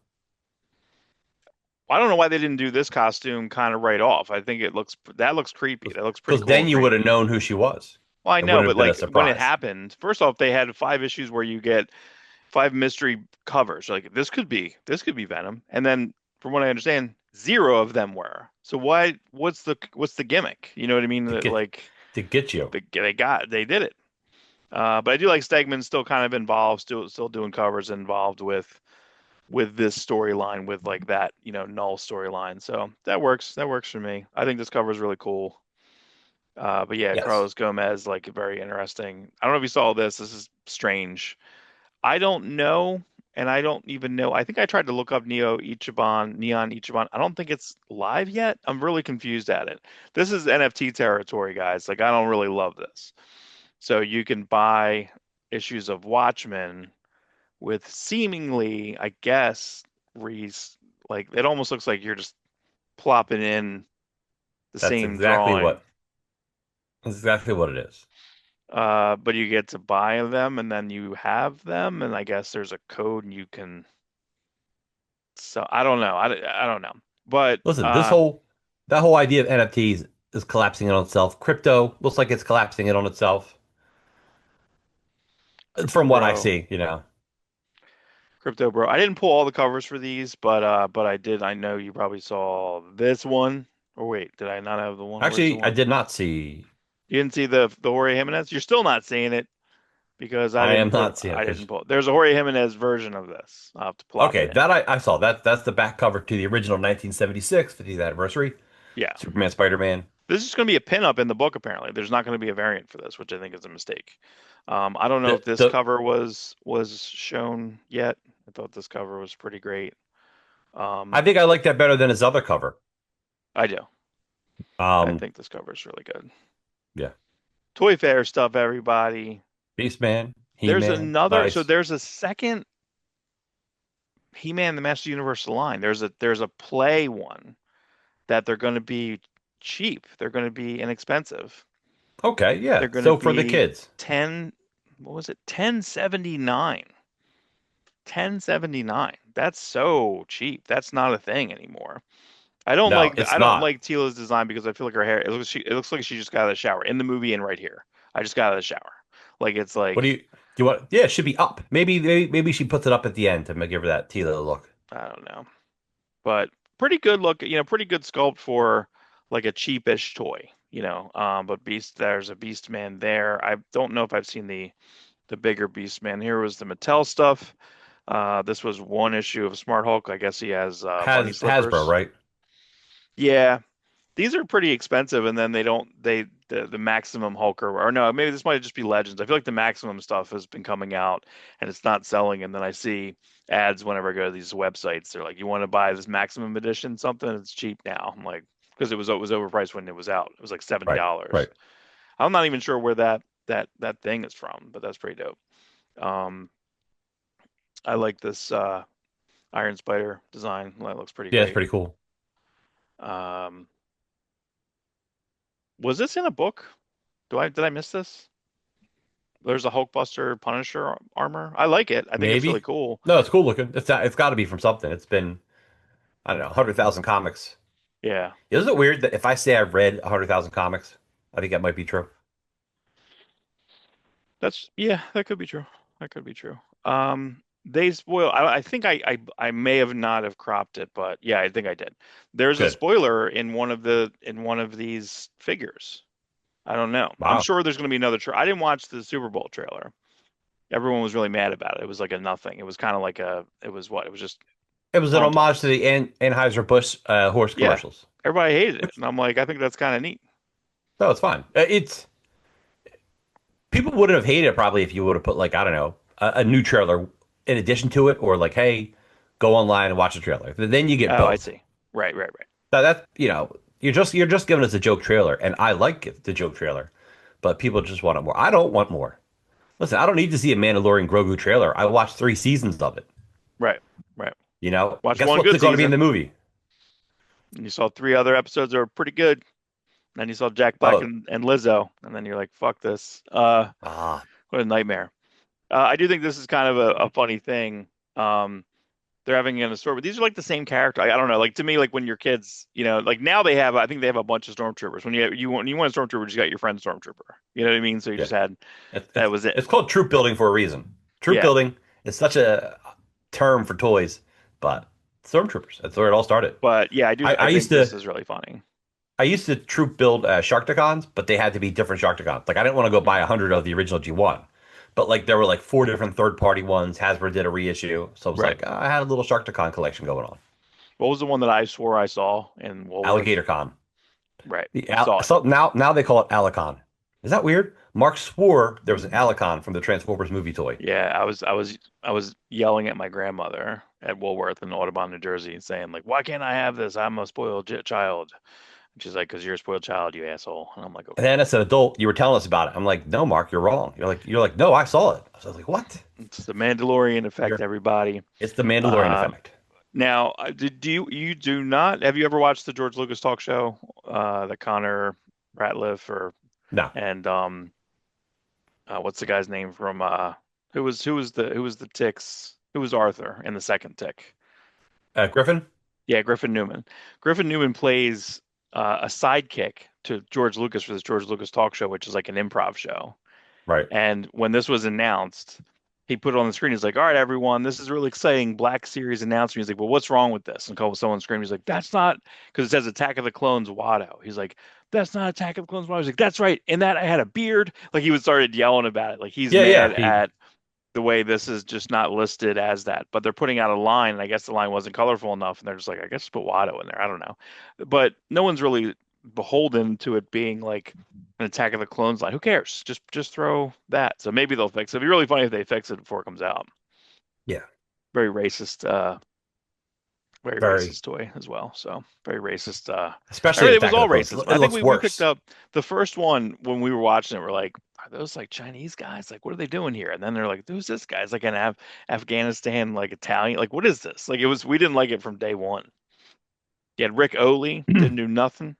I don't know why they didn't do this costume kind of right off. I think that looks creepy. That looks pretty because cool then and you would creepy. have known who she was. Well, I It know, wouldn't but have been a like when it surprise. happened, first off, they had 5 issues where you get 5 mystery covers. Like this could be Venom, and then from what I understand, zero of them were. So why? What's the gimmick? You know what I mean? to That, get like to get you. they did it. But I do like Stegman still kind of involved, still doing covers involved with this storyline, with like that Null storyline. So that works. That works for me. I think this cover is really cool. But yeah, Yes. Carlos Gomez, like very interesting. I don't know if you saw this. This is strange. I don't know, and I don't even know. I think I tried to look up Neon Ichiban. I don't think it's live yet. I'm really confused at it. This is NFT territory, guys. Like I don't really love this. So you can buy issues of Watchmen with seemingly, I guess, Reese. Like it almost looks like you're just plopping in the That's same exactly drawing. what that's exactly what it is. But you get to buy them and then you have them, and I guess there's a code and you can. So I don't know. I don't know. But Listen, that whole idea of NFTs is collapsing in on itself. Crypto looks like it's collapsing in on itself. Crypto From what I Bro, see. Crypto Bro. I didn't pull all the covers for these, but I did. I know you probably saw this one. Or wait, did I not have the one? Where's the Actually, I one? did not see. You didn't see the Jorge Jimenez? You're still not seeing it because I am not seeing it I didn't because pull. There's a Jorge Jimenez version of this. I'll have to plop okay, it in. that I saw. That's the back cover to the original 1976 50th anniversary Yeah. Superman Spider-Man. This is going to be a pinup in the book, apparently. There's not going to be a variant for this, which I think is a mistake. I don't know if this The cover was shown yet. I thought this cover was pretty great. I Um, think I like that better than his other cover. I do. I Um, think this cover is really good. yeah, Toy Fair stuff, everybody. Beastman, There's He-Man, another, so nice. there's a second He-Man the Master Universe line. There's a play one that they're going to be cheap. They're going to be inexpensive. Okay, They're yeah. going to So for the be kids, 10, what was it? 1079. 1079. That's so cheap. That's not a thing anymore. no, it's I don't not. like Tila's design because I feel like her hair it looks like she just got out of the shower in the movie and right here. I just got out of the shower. Like it's What like do you want? Yeah, it should be up. Maybe she puts it up at the end to give her that Tila look. I don't know. But pretty good look, pretty good sculpt for like a cheapish toy, but there's a Beast Man there. I don't know if I've seen the bigger Beast Man. Here was the Mattel stuff. This was one issue of Smart Hulk. I guess he has bunny Hasbro, slippers. right? Yeah, these are pretty expensive, and then they don't they the Maximum Hulk or no, maybe this might just be Legends. I feel like the Maximum stuff has been coming out and it's not selling. And then I see ads whenever I go to these websites. They're like, you want to buy this Maximum edition something? It's cheap now. I'm like, because it was overpriced when it was out. It was like Right. $70. Right. I'm not even sure where that thing is from, but that's pretty dope. Um, I like this Iron Spider design. That looks pretty Yeah, it's great. pretty cool. Um, was this in a book? Did I miss this? There's a Hulkbuster Punisher armor. I like it. I think it's really Maybe. cool. No, it's cool looking. It's got to be from something. It's been, I don't know, 100,000 comics. Yeah, Isn't it weird that if I say I've read 100,000 comics, I think that might be true? yeah, that could be true. That could be true. They spoil. I think I may have not have cropped it, but yeah, I think I did. There's a Good. spoiler in one of these figures. I don't know. I'm Wow. sure there's going to be another. I didn't watch the Super Bowl trailer. Everyone was really mad about it. It was like a nothing. It was kind of like a. It was what? It was just It was an coin homage to toss. the Anheuser-Busch horse Yeah, commercials, everybody hated it, which, and I'm like, I think that's kind of neat. no, it's fine. It's people wouldn't have hated it probably if you would have put like, I don't know, a new trailer in addition to it, or like, hey, go online and watch the trailer. Then you get Oh, I both. see. Right, right, right. Now that, you're just giving us a joke trailer, and I like it, the joke trailer, but people just want it more. I don't want more. Listen, I don't need to see a Mandalorian Grogu trailer. I watched 3 seasons of it. Right, right. Watch Guess one what's good going to be in the season, movie? and you saw three other episodes that were pretty good. Then you saw Jack Black Oh, and Lizzo, and then you're like, "Fuck this! ah, What a nightmare!" I do think this is kind of a funny thing. Um, they're having it in a store, but these are like the same character. I don't know. Like to me, like when your kids, like now they have. I think they have a bunch of stormtroopers. When you want a stormtrooper, you just got your friend stormtrooper. You know what I mean? So you yeah. just had It's, that it's was it. it's called troop building for a reason. Troop Yeah, building is such a term for toys, but stormtroopers. That's where it all started. but yeah, I do. I, I I used think this to is really funny. I used to troop build Sharkticons, but they had to be different Sharkticons. Like I didn't want to go buy 100 of the original G1, but like there were like four different third party ones. Hasbro did a reissue, so I was Right. like, I had a little Sharkticon collection going on. What was the one that I swore I saw in Woolworth? Alligator Con. Right. Saw it. So now they call it Alicon. Is that weird? Mark swore there was an Alicon from the Transformers movie toy. Yeah, I was yelling at my grandmother at Woolworth in Audubon, New Jersey, saying like, "Why can't I have this? I'm a spoiled child." And she's like, "Cause you're a spoiled child, you asshole." And I'm like, And "Okay." then as an adult, you were telling us about it. I'm like, no, Mark, you're wrong. You're like, no, I saw it. I was like, what? It's the Mandalorian effect, You're, everybody. it's the Mandalorian Um, effect. now, do you do not have you ever watched the George Lucas talk show, the Connor Ratliff or No, and what's the guy's name from who was the Ticks? Who was Arthur in the second Tick? Griffin. Yeah, Griffin Newman. Griffin Newman plays a sidekick to George Lucas for this George Lucas talk show, which is like an improv show. Right. And when this was announced, he put it on the screen. He's like, "All right, everyone, this is really exciting Black Series announcement." He's like, "Well, what's wrong with this?" And called someone scream. He's like, "That's not," because it says Attack of the Clones Watto. He's like, "That's not Attack of the Clones Watto." He's like, "That's right." In that I had a beard. Like he was started yelling about it. Like he's Yeah, mad yeah. He at the way this is just not listed as that. But they're putting out a line, and I guess the line wasn't colorful enough, and they're just like, I guess just put Watto in there. I don't know. But no one's really beholden to it being like an Attack of the Clones line. Who cares? Just throw that. So maybe they'll fix it. It'd be really funny if they fix it before it comes out. Yeah. Very racist, very Very. racist toy as well. So very racist. Especially in Everything was Attack of the all Clones. racism. It I think looks we picked worse. up the first one when we were watching it. We're like, are those like Chinese guys? Like, what are they doing here? And then they're like, who's this guy? It's like an Afghanistan, like Italian. Like, what is this? Like, it was. We didn't like it from day one. You had Rick Oley, didn't do nothing.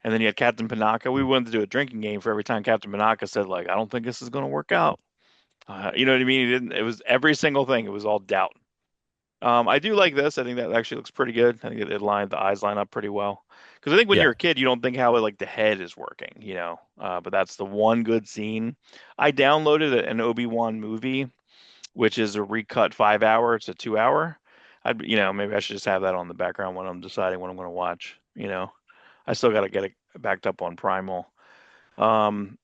And then you had Captain Panaka. We wanted to do a drinking game for every time Captain Panaka said, like, I don't think this is going to work out. You know what I mean? He didn't. It was every single thing. It was all doubt. I do like this. I think that actually looks pretty good. I think the eyes line up pretty well. Because I think when Yeah. you're a kid, you don't think how like the head is working. But that's the one good scene. I downloaded an Obi-Wan movie, which is a recut 5 hour. It's a 2 hour. Maybe I should just have that on the background when I'm deciding what I'm going to watch. I still got to get it backed up on Primal.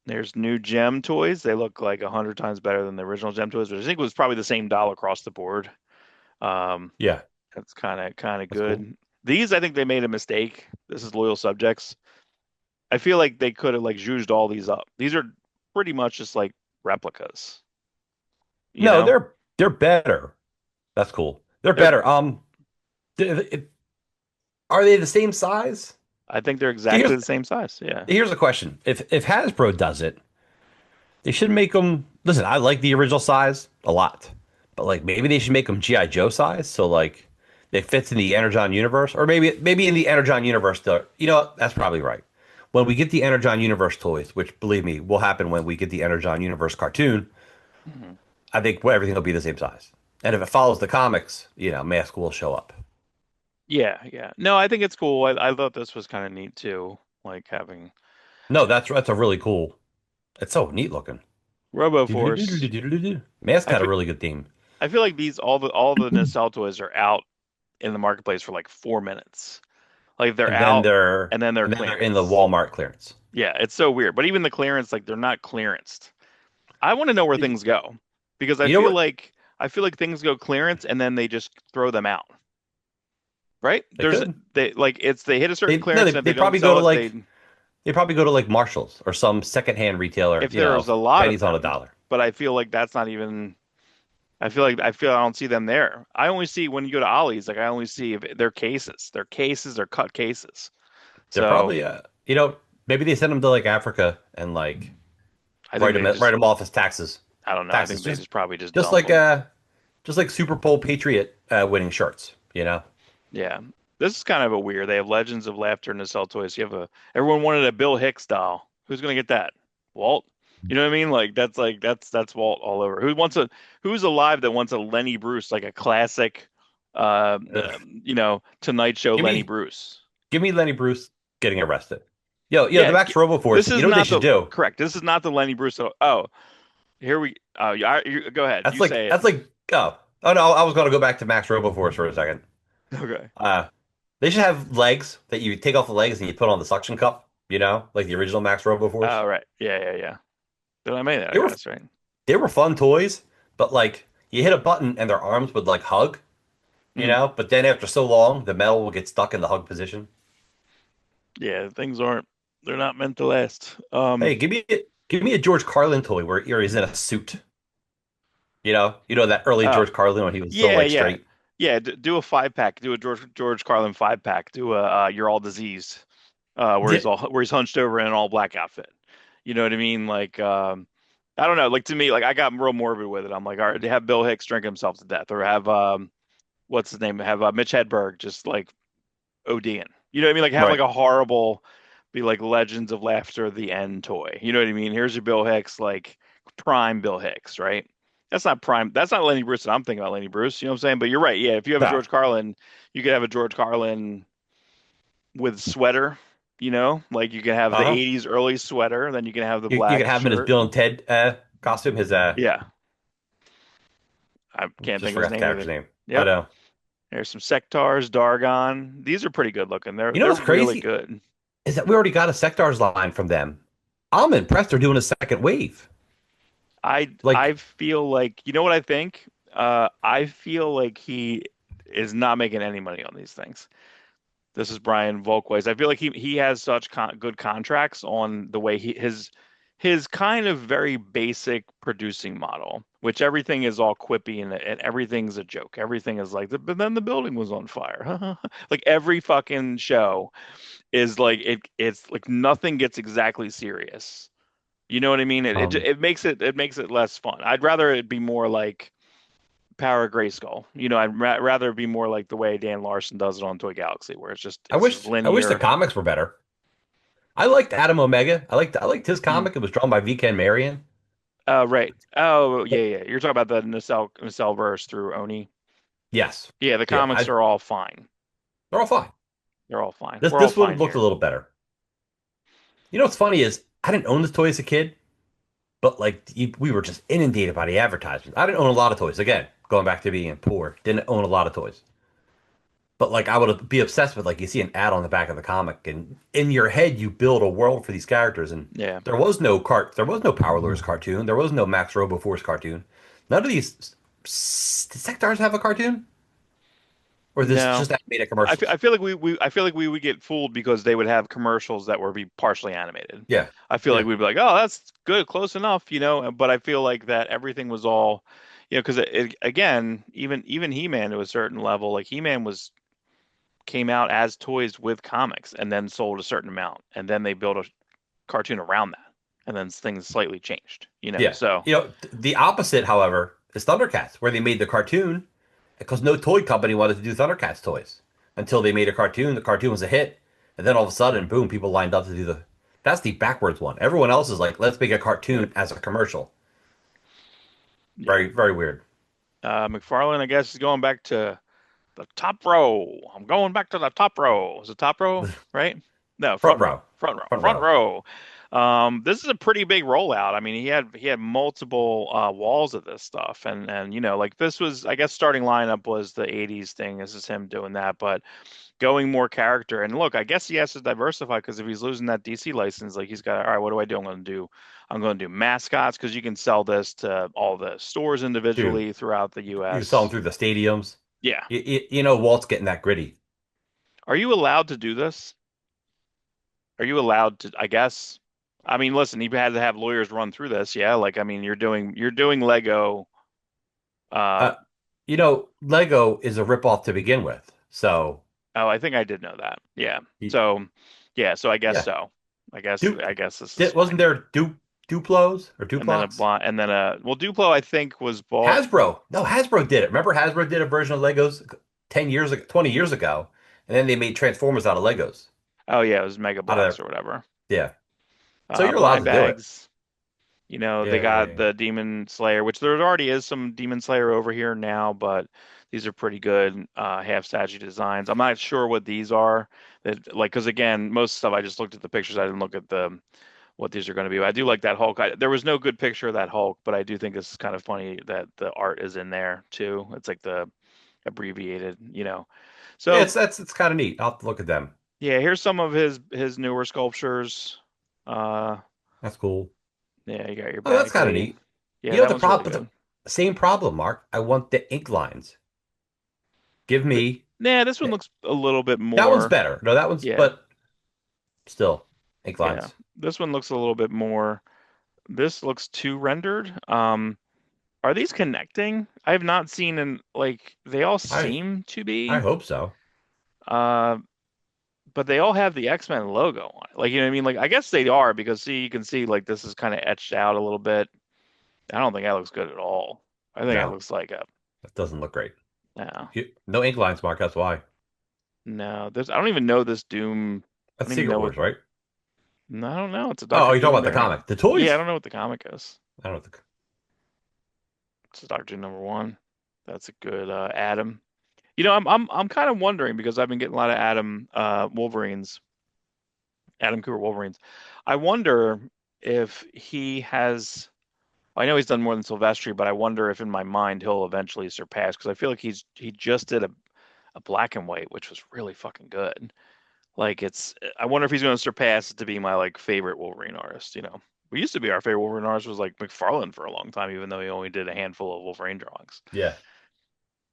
There's new gem toys. They look like 100 times better than the original gem toys, which I think was probably the same doll across the board. Um, Yeah. that's kind of That's cool. good. These, I think they made a mistake. This is Loyal Subjects. I feel like they could have like zhuzhed all these up. These are pretty much just like replicas, you No, know? they're better. That's cool. They're They're better. Th- are they the same size? I think they're Okay, exactly the same size. Yeah. here's a question. If Hasbro does it, they should make them. Listen, I like the original size a lot, but like maybe they should make them GI Joe size, so like it fits in the Energon universe, or maybe in the Energon universe. You know what? That's probably right. When we get the Energon universe toys, which believe me will happen when we get the Energon universe cartoon, Mhm. I think everything will be the same size. And if it follows the comics, Mask will show up. Yeah, yeah. No, I think it's cool. I thought this was kind of neat too, like having No, that's a really cool. It's so neat looking. RoboForce. Mask I had a feel really good theme, I feel like these all the Nacelle toys are out in the marketplace for like 4 minutes. Like they're out and then they're and then they're in the clearance. Walmart clearance. Yeah, it's so weird. But even the clearance, like they're not clearanced. I want to know where You things go because know what? I feel like things go clearance and then they just throw them out, right? They could. They like it's they hit a certain They no, clearance and if they they don't probably go sell to it, they like Marshalls or some secondhand retailer, if there's a lot of pennies on a them. dollar. But I feel like that's not even I feel I don't see them there. I only see when you go to Ollie's, like I only see if their cases. Their cases are cut cases. They're So probably maybe they send them to like Africa and like I think they write just them off as taxes. I don't know. I Taxes think they just just probably just just dump like them. Super Bowl Patriot winning shirts, you know? Yeah. This is kind of a weird. They have Legends of Laughter and Nacelle toys. You have a everyone wanted a Bill Hicks doll. Who's gonna get that? Walt? You know what I mean? Like that's Walt all over. Who's alive that wants a Lenny Bruce, like a classic Ugh. Tonight Show Give Lenny me Bruce. give me Lenny Bruce getting arrested. The Yeah, Max Robo this Force, you is know what they not should the do? correct. This is not the Lenny Bruce. Oh, here we. Oh, yeah. Go ahead. You say it. That's like oh no, I was gonna go back to Max Robo Force for a second. Okay. Uh they should have legs that you take off the legs and you put on the suction cup, like the original Max Robo Force. Oh, right. Yeah, yeah, yeah. Then I made that, I They were guess, right? they were fun toys, but like you hit a button and their arms would like hug, Mm. but then after so long, the metal will get stuck in the hug position. Yeah, things aren't. They're not meant to last. Hey, give me a George Carlin toy where he's in a suit. That early Oh, George Carlin when he was still yeah, like yeah, straight. yeah. Do a 5 pack. Do a George Carlin 5 pack. Do a You're All Diseased, Yeah, where he's hunched over in an all black outfit. You know what I mean? Like, I don't know. Like to me, like I got real morbid with it. I'm like, all right, have Bill Hicks drink himself to death, or have what's his name? Have Mitch Hedberg just like ODing. You know what I mean? Like have like right. a horrible, be like Legends of Laughter the end toy. You know what I mean? Here's your Bill Hicks, like prime Bill Hicks, right? That's not prime. That's not Lenny Bruce. And I'm thinking about Lenny Bruce. You know what I'm saying? But you're right. Yeah, if you have a No. George Carlin, you could have a George Carlin with sweater. Like you can have the Uh-huh. '80s early sweater, then you can have the You can black have him in his shirt. Bill and Ted costume. His Yeah, I can't just think of his forgot the name character's either. name. I Yep. know. There's some Sectars, Dargon. These are pretty good looking. They're You know they're what's really crazy good. is that we already got a Sectors line from them. I'm impressed they're doing a second wave. I Like, feel like you know what I think? I feel like he is not making any money on these things. This is Brian Volkweis. I feel like he has such good contracts on the way his kind of very basic producing model, which everything is all quippy and everything's a joke. Everything is like, but then the building was on fire. Like every fucking show is like it's like nothing gets exactly serious. You know what I mean? um, It makes it less fun. I'd rather it be more like Power Grayskull. I'd rather it be more like the way Dan Larson does it on Toy Galaxy, where it's just I wish the linear. comics were better. I liked Adam Omega. I liked his Mm. comic. It was drawn by V. Ken Marion. Right. Oh, yeah, yeah. You're talking about the Nacelle verse through Oni. Yes. Yeah, the Yeah, comics are all fine. they're all fine. They're all fine. This We're all this one fine looked a here. little better. You know what's funny is I didn't own this toy as a kid, but like we were just inundated by the advertisements. I didn't own a lot of toys. Again, going back to being poor, didn't own a lot of toys. But like I would be obsessed with like you see an ad on the back of the comic, and in your head you build a world for these characters. And Yeah. there was no Power Lures cartoon, there was no Max Robo Force cartoon. None of these did Sectars have a cartoon? or this No. just animated I commercials? feel like I feel like we would get fooled because they would have commercials that would be partially animated. Yeah, I feel like yeah, we'd be like, oh, that's good, close enough, But I feel like that everything was all, because again, even He-Man to a certain level, like He-Man was came out as toys with comics and then sold a certain amount, and then they built a cartoon around that, and then things slightly changed, yeah. So The opposite, however, is Thundercats, where they made the cartoon because no toy company wanted to do Thundercats toys until they made a cartoon. The cartoon was a hit, and then all of a sudden, boom, people lined up to do the. That's the backwards one. Everyone else is like, let's make a cartoon as a commercial. yeah. Very, very weird. McFarlane, I guess, is going back to the top row. I'm going back to the top row. Is it top row, right? No, Front front row. row, Front row. front Front row. row. This is a pretty big rollout. I mean, he had multiple walls of this stuff, and like this was, I guess, starting lineup was the '80s thing. This is him doing that, but going more character. And look, I guess he has to diversify because if he's losing that DC license, like he's got, all right, what do I do? I'm going to do mascots because you can sell this to all the stores Dude, individually throughout the you saw them U.S. through the stadiums. Yeah. Walt's getting that gritty. Are you allowed to do this? Are you allowed to, I guess? I mean, listen, he had to have lawyers run through this. Yeah. Like, I mean, you're doing Lego. Uh, Uh, Lego is a ripoff to begin with. So, oh, I think I did know that. Yeah. y- So, yeah. So I guess yeah. so. I guess, Du I guess this is wasn't fine. there Duplos or And then Duplox? well, Duplo, I think was bought. Hasbro. No, Hasbro did it. Remember Hasbro did a version of Legos 10 years ago, 20 years ago, and then they made Transformers out of Legos. Oh yeah, it was Mega Out of Blocks there. or whatever. Yeah. So you're allowed Blind to do it. Bags. They Yeah, yeah, got yeah. the Demon Slayer, which there already is some Demon Slayer over here now, but these are pretty good half statue designs. I'm not sure what these are. That like because again, most stuff I just looked at the pictures. I didn't look at the what these are going to be. I do like that Hulk. There was no good picture of that Hulk, but I do think this is kind of funny that the art is in there too. It's like the abbreviated. Yeah, So it's kind of neat. I'll have to look at them. yeah, here's some of his newer sculptures. Uh, That's cool. yeah, you got your Oh, that's kind of Bagley. neat. Yeah, that The one's really problem, good. the same problem, Mark. I want the ink lines. Give me Nah, this one looks a little bit that one's more. better. No, that one's, Yeah, but still, ink yeah. lines. This one looks a little bit more. This looks too rendered. Are these connecting? I have not seen like they all I seem to I be. hope so. Uh, but they all have the X-Men logo on it. Like, you know what I mean? Like, I guess they are because see, you can see like this is kind of etched out a little bit. I don't think that looks good at all. I think that No, looks like a that doesn't look great. no, No ink lines, Mark. That's why. no. I don't even know this Doom. I That's don't even Secret know what. Wars, right? No, I don't know. It's a Oh, Doctor you're talking Doom about the variant. comic. The Yeah, I toys? don't know what the comic is. I don't know. It's Doctor Doom #1. That's a good Adam. I'm kind of wondering because I've been getting a lot of Wolverines, Adam Cooper Wolverines. I wonder if he has. I know he's done more than Silvestri, but I wonder if in my mind he'll eventually surpass because I feel like he just did a black and white, which was really fucking good. Like I wonder if he's going to surpass it to be my like favorite Wolverine artist. We used to be our favorite Wolverine artist was like McFarlane for a long time, even though he only did a handful of Wolverine drawings. Yeah.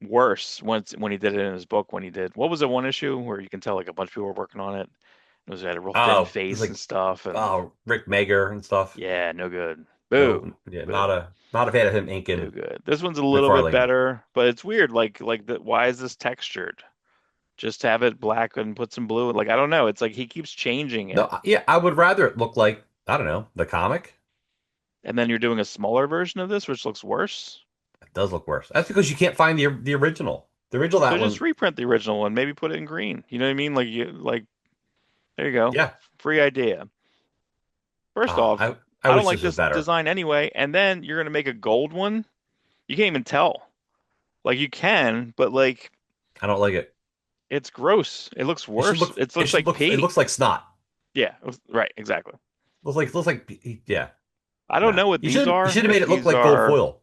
Worse when he did it in his book when he did what was it one issue where you can tell like a bunch of people were working on it. It was had a real thin Oh, it's face and like stuff and Rick Mager and stuff. yeah, no good. No, Boo. yeah, Boo. not a fan of him No inking good. This one's a little bit McFarlane. better, but it's weird. Why is this textured? Just have it black and put some blue. Like I don't know. It's like he keeps changing No, it, yeah, I would rather it look like I don't know the comic. and then you're doing a smaller version of this, which looks worse. It does look worse. That's because you can't find the original. The original So that just one. reprint the original one. Maybe put it in green. You know what I mean? Like there you go. Yeah. Free idea. First off, I I don't wish like this was this better. design anyway, and then you're gonna make a gold one. You can't even tell. Like you can, but like I don't like it. it's gross. It looks worse. It looks like It pee. looks like snot. Yeah, right, exactly. Looks like yeah. I don't Nah. know what these You are. should have made it look like gold foil.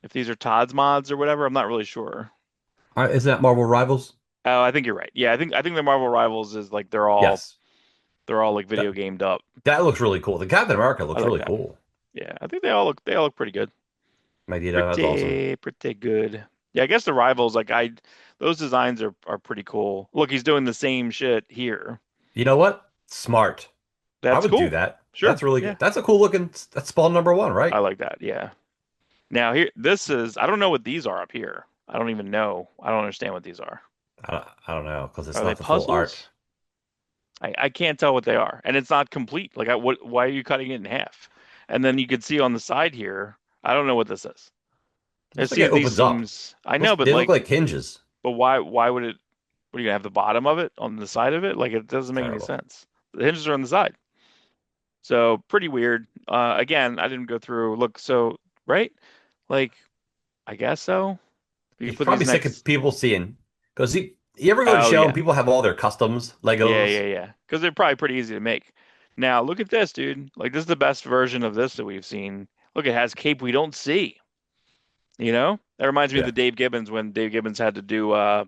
If these are Todd's mods or whatever. I'm not really sure. Isn't that Marvel Rivals? Oh, I think you're right. Yeah, I think the Marvel Rivals is like Yes. they're all like That video gamed up. that looks really cool. The Captain America I looks like really that. cool. Yeah, I think they all look pretty good. Idea, that's awesome. Pretty good. Yeah, I guess the rivals, like those designs are pretty cool. Look, he's doing the same shit here. You know what? Smart. I That's would do cool. that. Sure. That's really Yeah. good. That's a cool looking. That's Spawn number one, I right? like that. Yeah. Now here, this is, I don't know what these are up here. I don't even know. I don't understand what these are. I don't know because it's Are they not the full art. puzzles? I can't tell what they are, and it's not complete. Like, why are you cutting it in half? And then you could see on the side here, I don't know what this is. Looks like See, it these opens up. seems, I Looks know, but they look like, like hinges. but why would it, what are you gonna have the bottom of it on the side of it? Like, it doesn't make any Terrible. sense. The hinges are on the side. So pretty weird. Again, I didn't go through, look, so, right? Like, I guess so. You He's put these probably sick of next, people seeing because you ever go to oh show and yeah. people have all their customs Yeah, Legos. yeah, yeah. Because they're probably pretty easy to make. Now, look at this, dude. Like, this is the best version of this that we've seen. Look, it has cape we don't see. You know? That reminds me of Yeah. the Dave Gibbons when Dave Gibbons had to do, I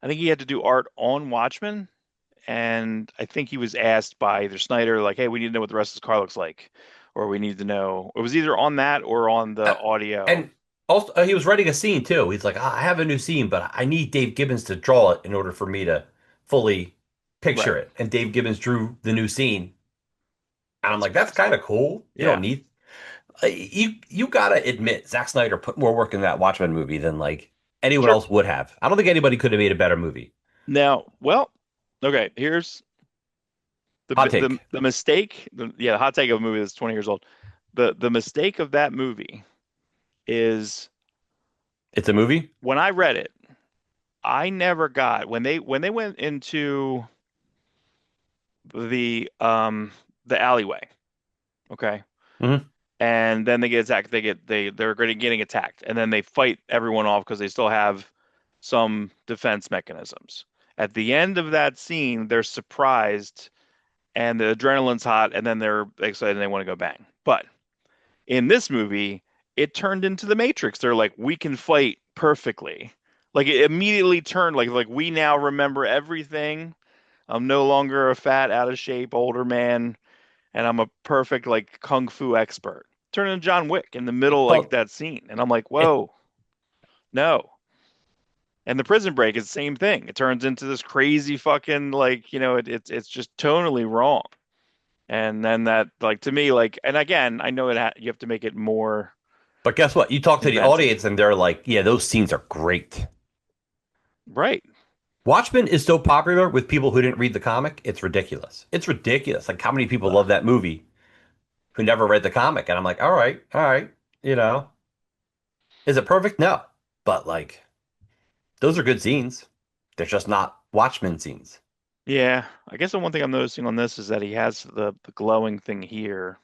think he had to do art on Watchmen. And I think he was asked by either Snyder, like, hey, we need to know what the rest of this car looks like. Or we need to know. It was either on that or on the Uh, audio. and also, he was writing a scene too. He's like, "Ah, I have a new scene, but I need Dave Gibbons to draw it in order for me to fully picture Right. it." And Dave Gibbons drew the new scene, and I'm That's like, "That's crazy. kind of cool. You don't Yeah. need you gotta admit, Zack Snyder put more work in that Watchmen movie than like anyone Sure. else would have. I don't think anybody could have made a better movie. Now, well, okay, here's Hot take. the mistake, the hot take of a movie that's 20 years old. The mistake of that movie is It's a movie. when I read it, I never got when they went into the alleyway, okay? Hmm. And then they get attacked, they're getting attacked, and then they fight everyone off because they still have some defense mechanisms. At the end of that scene, they're surprised and the adrenaline's hot, and then they're excited and they want to go bang. But in this movie, it turned into the Matrix. They're like, we can fight perfectly. Like it immediately turned like we now remember everything. I'm no longer a fat, out of shape older man, and I'm a perfect like kung fu expert. Turn into John Wick in the middle like Well, that scene, and I'm like, it, whoa, no. And the Prison Break is the same thing. It turns into this crazy fucking like it's just tonally wrong. And then that like to me like and again I know you have to make it more but guess what? You talk to the inventive. audience and they're like, "Yeah, those scenes are great." Right. Watchmen is so popular with people who didn't read the comic. It's ridiculous. It's ridiculous. Like how many people Ugh. love that movie who never read the comic? And I'm like, all right, you know, is it perfect? No, but like those are good scenes. They're just not Watchmen scenes. Yeah, I guess the one thing I'm noticing on this is that he has the glowing thing here.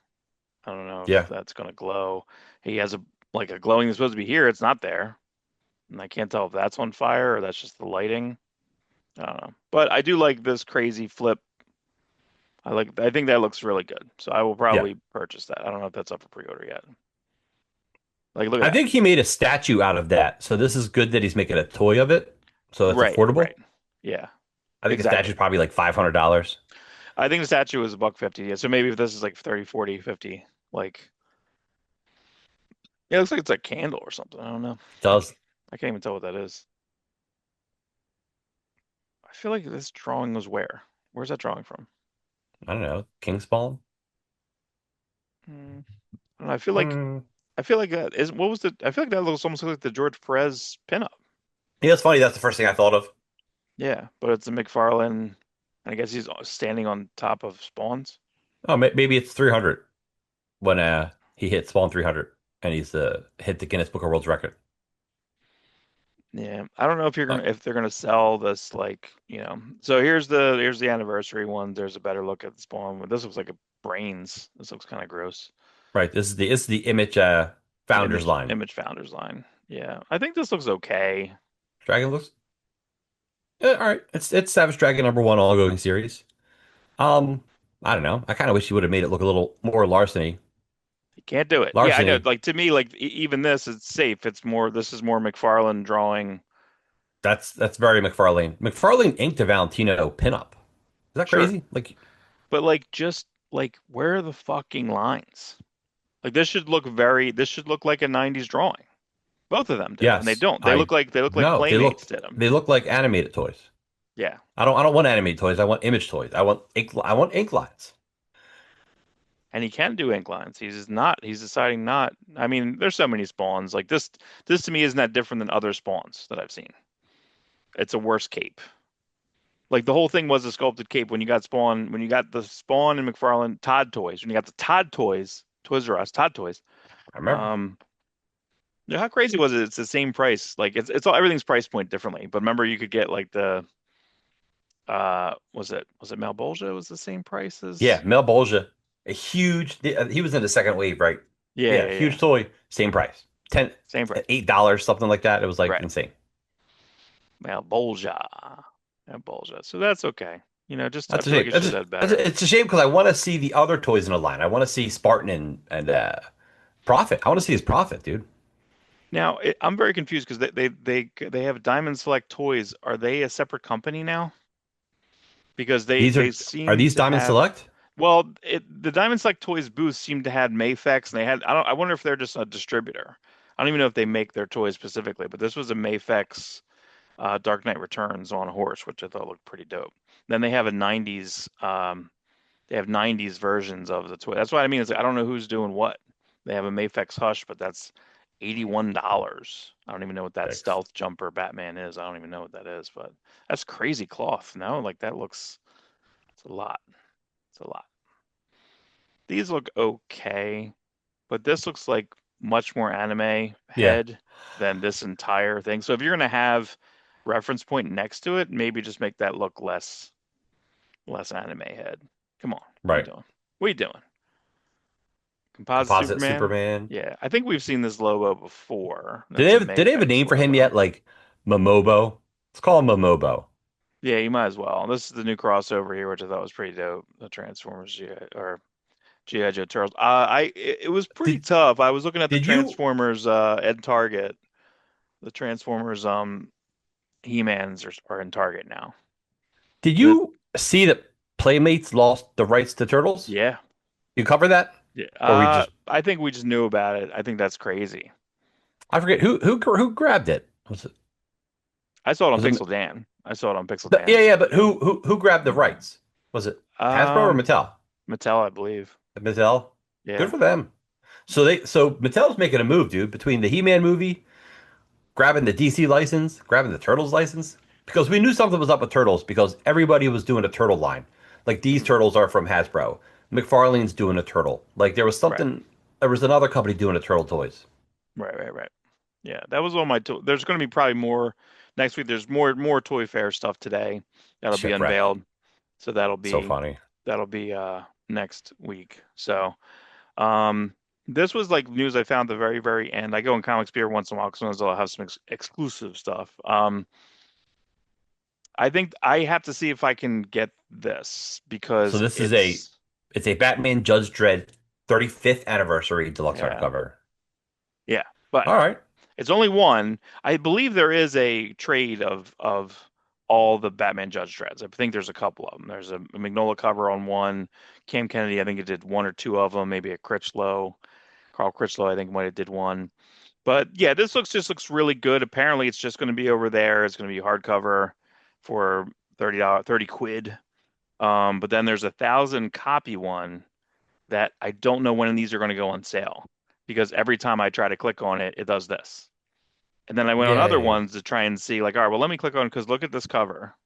I don't know if Yeah, that's gonna glow. He has a like a glowing that's supposed to be here. It's not there, and I can't tell if that's on fire or that's just the lighting. I don't know, but I do like this crazy flip. I think that looks really good, so I will yeah. probably purchase that. I don't know if that's up for pre-order yet. Like, look at I that. think he made a statue out of that. So this is good that he's making a toy of it. So it's Right, affordable. right. Yeah, I think the exactly. statue's probably like $500. I think the statue was a buck 50. Yeah. So maybe if this is like 30, 40, 50, like yeah, it looks like it's a candle or something. I don't know. Does I can't even tell what that is. I feel like this drawing was where? Where's that drawing from? I don't know, King Spawn? I don't know. Hmm. I feel like that is what was the I feel like that looks almost like the George Perez pinup. Yeah, it's funny. That's the first thing I thought of. Yeah, but it's a McFarlane. I guess he's standing on top of spawns. Oh, maybe it's 300 when he hit Spawn 300 and he's hit the Guinness Book of World Record. Yeah, I don't know Oh, if they're gonna sell this like So here's the anniversary one. There's a better look at the spawn. This looks like a brains. This looks kind of gross. right. This is the Image The Founders line. image founders line. Yeah, I think this looks okay. Dragon looks. Yeah, all right. It's Savage Dragon number one all going series. Um, I don't know. I kind of wish you would have made it look a little more larceny. You can't do it. Yeah, I know. Larceny. Like to me, like even this is safe. It's more. This is more McFarlane drawing. That's very McFarlane. McFarlane inked a Valentino pinup. Is that Sure, crazy? Like, but like just like where are the fucking lines? Like this should look very. This should look like a '90s drawing. Both of them do, and they Yes, don't. I They look like no, Playmates did them. they look like animated toys. Yeah, I don't want animated toys. I want image toys. I want ink lines. and he can do ink lines. He's just not. He's deciding not. I mean, there's so many spawns. Like this. This to me isn't that different than other spawns that I've seen. It's a worse cape. Like the whole thing was a sculpted cape when you got Spawn, when you got the Spawn and McFarlane Todd toys, when you got the Todd toys, Toys R Us Todd toys. I remember. Um, yeah, how crazy was it? It's the same price. Like it's all everything's price point differently. But remember, you could get like the was it Malbolgia was the same price Yeah, as Mel Bolgia, a huge. He was in the second wave, right? yeah Yeah, yeah yeah huge toy, same price, ten, same price $8, something like that. It was like right insane. Malbolgia Malbolgia. So that's okay. You know, just I That's a feel like shame. it should have had better. It's a shame because I want to see the other toys in the line. I want to see Spartan and Profit. I want to see his Profit, dude. Now I'm very confused because they have Diamond Select Toys. Are they a separate company now? Because These they are seem these to Diamond have Select? the Diamond Select Toys booth seemed to had Mafex and they had I wonder if they're just a distributor. I don't even know if they make their toys specifically, but this was a Mafex Dark Knight Returns on a horse, which I thought looked pretty dope. Then they have a 90s they have 90s versions of the toy. That's what I mean is I don't know who's doing what. They have a Mafex Hush, but that's $81. I don't even know what that Six. stealth jumper Batman is. I don't even know what that is, but that's crazy cloth. No, like that looks it's a lot. It's a lot. These look okay, but this looks like much more anime Yeah, head than this entire thing. So if you're gonna have reference point next to it, maybe just make that look less anime head. Come on, what are you right. doing? What are you doing? Composite Composite Superman? Superman. Yeah, I think we've seen this logo before. That's a Did they have a Mafex name for him logo. yet? Like Momobo? Let's call him Momobo. Yeah, you might as well. This is the new crossover here, which I thought was pretty dope. The Transformers or G.I. Joe Turtles. It was pretty Did tough. I was looking at the did you Transformers at Target. The Transformers He-Mans are in Target now. did The you see that Playmates lost the rights to Turtles? yeah. You cover that? Yeah. Or we just I think we just knew about it. I think that's crazy. I forget who grabbed it. I saw it on Was it Pixel Dan. I saw it on Pixel Dan. yeah, yeah, but who grabbed the rights? Was it Hasbro or Um, Mattel? Mattel, I believe. Mattel. Good Yeah. for them. So Mattel's making a move, dude, between the He-Man movie, grabbing the DC license, grabbing the Turtles license, because we knew something was up with Turtles because everybody was doing a turtle line. Like these Mhm. turtles are from Hasbro. McFarlane's doing a turtle. Like Right. there was another company doing a turtle toys. Right. Right. Right. Yeah, that was all my. There's going to be probably more next week. There's more Toy Fair stuff today that'll be Shit, right. unveiled. So So funny. that'll be next week. So um this was like news I found at the very end. I go in Comics Beer once in a while because sometimes I'll have some exclusive stuff. I think I have to see if I can get this So because this is it's a Batman Judge Dredd 35th anniversary deluxe yeah hardcover. yeah, but All right. it's only one. I believe there is a trade of all the Batman Judge Dreads. I think there's a couple of them. There's a Magnolia cover on one. Cam Kennedy, I think it did one or two of them. Maybe a Critchlow. Carl Critchlow, I think might have did one. But yeah, this looks really good. Apparently, it's just going to be over there. It's going to be hardcover for $30, 30 quid. But then there's 1,000 copy one that I don't know when these are going to go on sale because every time I try to click on it, it does this. And then I went on other Yay. ones to try and see, like, all right, well, let me click on because look at this cover.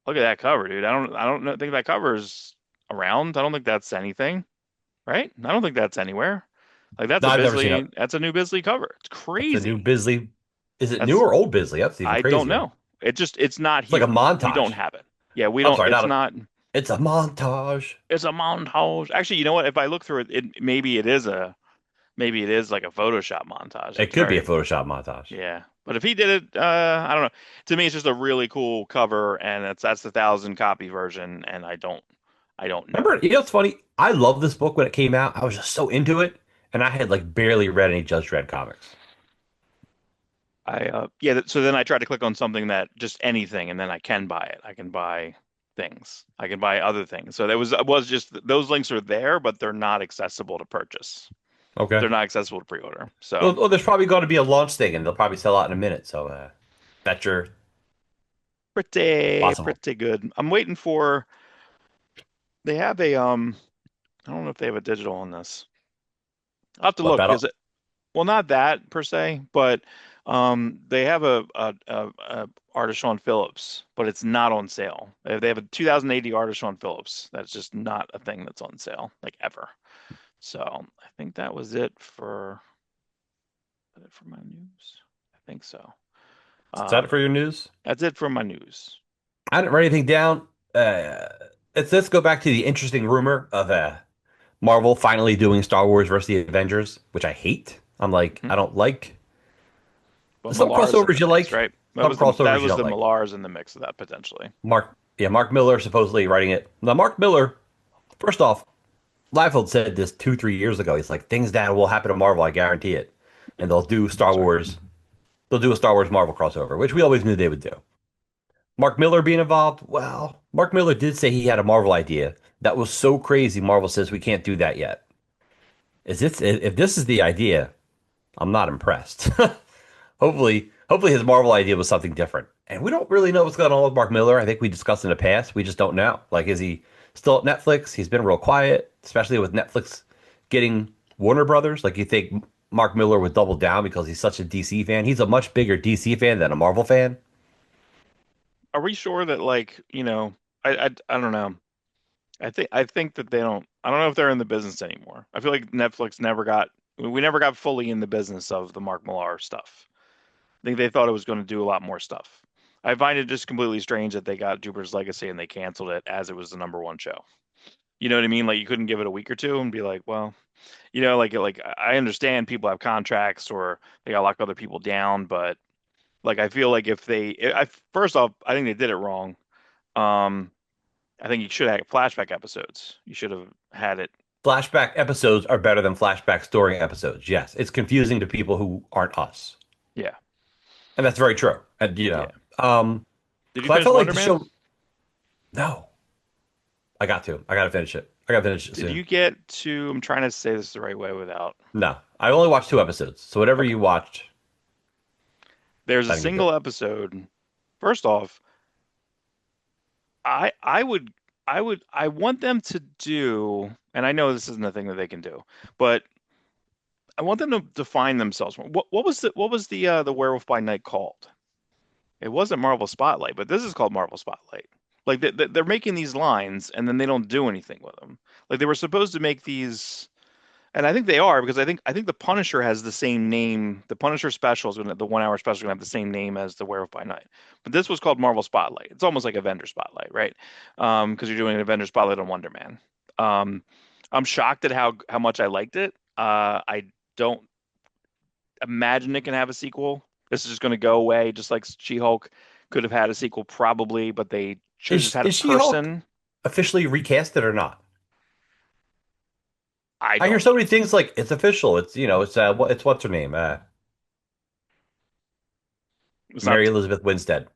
Look at that cover, dude. I don't think that cover is around. I don't think that's anything, right? I don't think that's anywhere. Like No, I've never seen it. That's a new Bisley cover. It's That's a new crazy. Bisley. Is it new That's or old Bisley? That's even I don't crazier. know. It's not It's like a here. We don't montage. have it. Yeah, we I'm don't. sorry, It's not a. not. It's a montage. It's a montage. Actually, you know what? If I look through it, maybe it is like a Photoshop montage. It It's could be a very Photoshop montage. yeah. But if he did it, I don't know. To me, it's just a really cool cover, and that's the 1,000 copy version, and I don't know. Remember, you know what's funny? I love this book when it came out. I was just so into it, and I had like barely read any Judge Dredd comics. Yeah. So then I try to click on something that just anything, and then I can buy it. I can buy things. I can buy other things. So there was just those links are there, but they're not accessible to purchase. Okay. They're not accessible to pre-order. So Well, there's probably going to be a launch thing, and they'll probably sell out in a minute. So that's your possible. pretty good. I'm waiting for they have a I don't know if they have a digital on this. I'll have to What look battle? because well, not that per se, but they have a Artisan Phillips, but it's not on sale. They have a 2080 Artisan Phillips. That's just not a thing that's on sale, like ever. So I think that was it for my news. I think so. Is that it for your news? That's it for my news. I didn't write anything down. Let's go back to the interesting rumor of Marvel finally doing Star Wars versus the Avengers, which I hate. I'm like, Hmm. I don't like. But Some Millar's in crossovers the you mix, like, right? That some was crossovers you don't the like. Millar's in the mix of that potentially. Mark Miller supposedly writing it. Now, Mark Miller, first off, Liefeld said this 2, 3 years ago. He's like, things that will happen to Marvel, I guarantee it. And they'll do I'm Star sorry. Wars. They'll do a Star Wars Marvel crossover, which we always knew they would do. Mark Miller being involved, well, Mark Miller did say he had a Marvel idea that was so crazy. Marvel says we can't do that yet. Is this if this is the idea? I'm not impressed. Hopefully his Marvel idea was something different. And we don't really know what's going on with Mark Miller. I think we discussed in the past. We just don't know. Like, is he still at Netflix? He's been real quiet, especially with Netflix getting Warner Brothers. Like, you think Mark Miller would double down because he's such a DC fan? He's a much bigger DC fan than a Marvel fan. Are we sure that I don't know. I think that they don't. I don't know if they're in the business anymore. I feel like Netflix never got. We never got fully in the business of the Mark Millar stuff. I think they thought it was going to do a lot more stuff. I find it just completely strange that they got Jupiter's Legacy and they canceled it as it was the number one show. You know what I mean? Like you couldn't give it a week or two and be like, well, like I understand people have contracts or they got to lock other people down, but like I feel like if they, I first off, I think they did it wrong. Um, I think you should have flashback episodes. You should have had it. Flashback episodes are better than flashback story episodes. Yes, it's confusing to people who aren't us. Yeah, And that's very true. And, yeah. um, Did you because I finish felt like Wonder the Man? show, no, I got to. I got to finish it. I got to finish it Did soon. you get to? I'm trying to say this the right way without. No, I only watched 2 episodes. So whatever Okay. you watched, There's a I didn't get to single it. episode. First off, I would I want them to do, and I know this isn't a thing that they can do, but I want them to define themselves more. What was the Werewolf by Night called? It wasn't Marvel Spotlight, but this is called Marvel Spotlight. Like they're making these lines and then they don't do anything with them. Like they were supposed to make these, and I think they are because I think the Punisher has the same name. The Punisher special is gonna the 1 hour special is gonna have the same name as the Werewolf by Night. But this was called Marvel Spotlight. It's almost like a vendor spotlight, right? Because you're doing an Avenger Spotlight on Wonder Man. Um, I'm shocked at how much I liked it. I don't imagine it can have a sequel. This is just going to go away, just like She-Hulk could have had a sequel probably, but they should have just had a Is She-Hulk person. officially recasted or not? I I hear don't so know. many things like it's official. It's it's what's her name? It's Mary not Elizabeth Winstead.